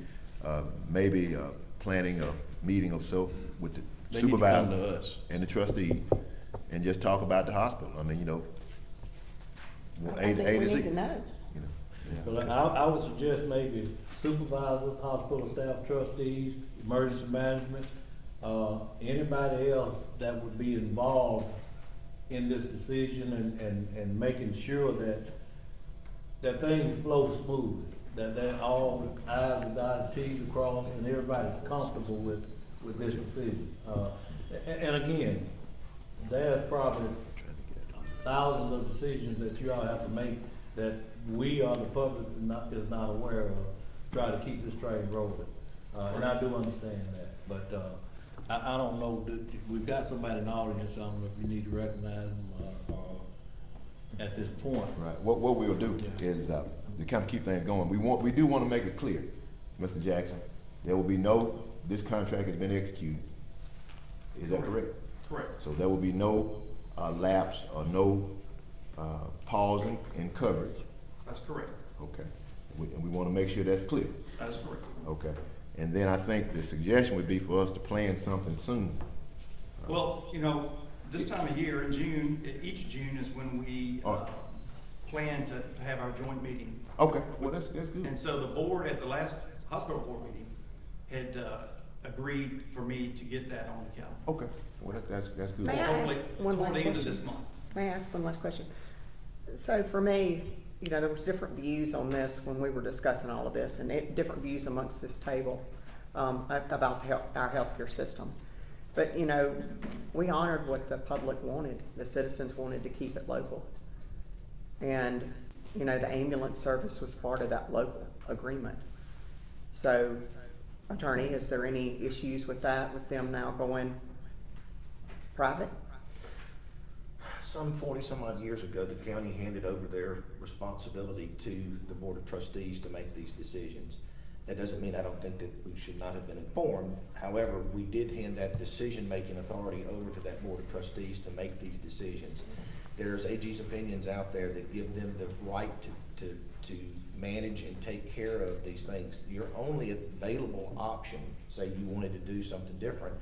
maybe, planning a meeting or so with the supervisor and the trustee and just talk about the hospital. I mean, you know, I think we need to know. But I would suggest maybe supervisors, hospital staff, trustees, emergency management, anybody else that would be involved in this decision and making sure that things flow smoothly, that all I's are dotted, T's are crossed, and everybody's comfortable with this decision. And again, there's probably thousands of decisions that you all have to make that we or the public is not aware of, try to keep this train rolling. And I do understand that, but I don't know, we've got somebody in the audience, I don't know if you need to recognize them at this point. Right. What we'll do is to kind of keep things going. We do want to make it clear, Mr. Jackson, there will be this contract has been executed. Is that correct? Correct. So there will be no lapse or no pausing in coverage. That's correct. Okay. And we want to make sure that's clear. That's correct. Okay. And then I think the suggestion would be for us to plan something soon. Well, you know, this time of year in June, each June is when we plan to have our joint meeting. Okay, well, that's good. And so the board at the last hospital board meeting had agreed for me to get that on the calendar. Okay, well, that's good. May I ask Hopefully, one toward last the end of question? this month. May I ask one last question? So for me, you know, there was different views on this when we were discussing all of this, and different views amongst this table about our healthcare system. But, you know, we honored what the public wanted. The citizens wanted to keep it local. And, you know, the ambulance service was part of that local agreement. So, Attorney, is there any issues with that, with them now going private? Some 40-some odd years ago, the county handed over their responsibility to the Board of Trustees to make these decisions. That doesn't mean I don't think that we should not have been informed. However, we did hand that decision-making authority over to that Board of Trustees to make these decisions. There's AG's opinions out there that give them the right to manage and take care of these things. Your only available option, say you wanted to do something different,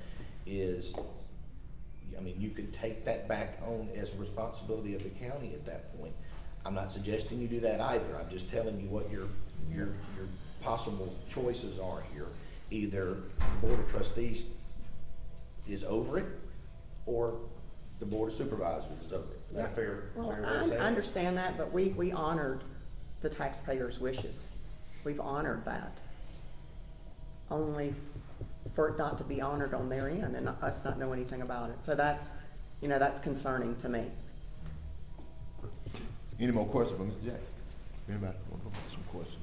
is, I mean, you could take that back on as a responsibility of the county at that point. I'm not suggesting you do that either. I'm just telling you what your possible choices are here. Either the Board of Trustees is over it, or the Board of Supervisors is over it. Is that fair? Well, fair way to say I it? understand that, but we honored the taxpayers' wishes. We've honored that. Only for it not to be honored on their end and us not know anything about it. So that's, you know, that's concerning to me. Any more questions for Mr. Jackson? Anybody want to ask some questions?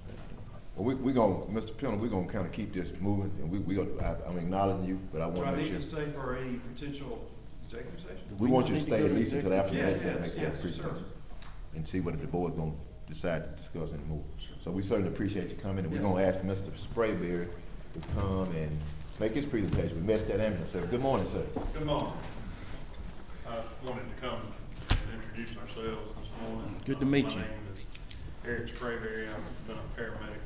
Well, we gonna, Mr. Pillen, we're gonna kind of keep this moving, and we gonna, I'm acknowledging you, but I Do want I to make need sure. to stay for a potential executive session? We want you to stay at least until after Yeah, that next yes, presentation, sir. and see what the board's gonna decide to discuss and move. So we certainly appreciate you coming, and we're gonna ask Mr. Sprayberry to come and make his presentation. We missed that ambulance, sir. Good morning, sir. Good morning. I wanted to come and introduce ourselves this morning. Good to meet you. My name is Eric Sprayberry. I've been a paramedic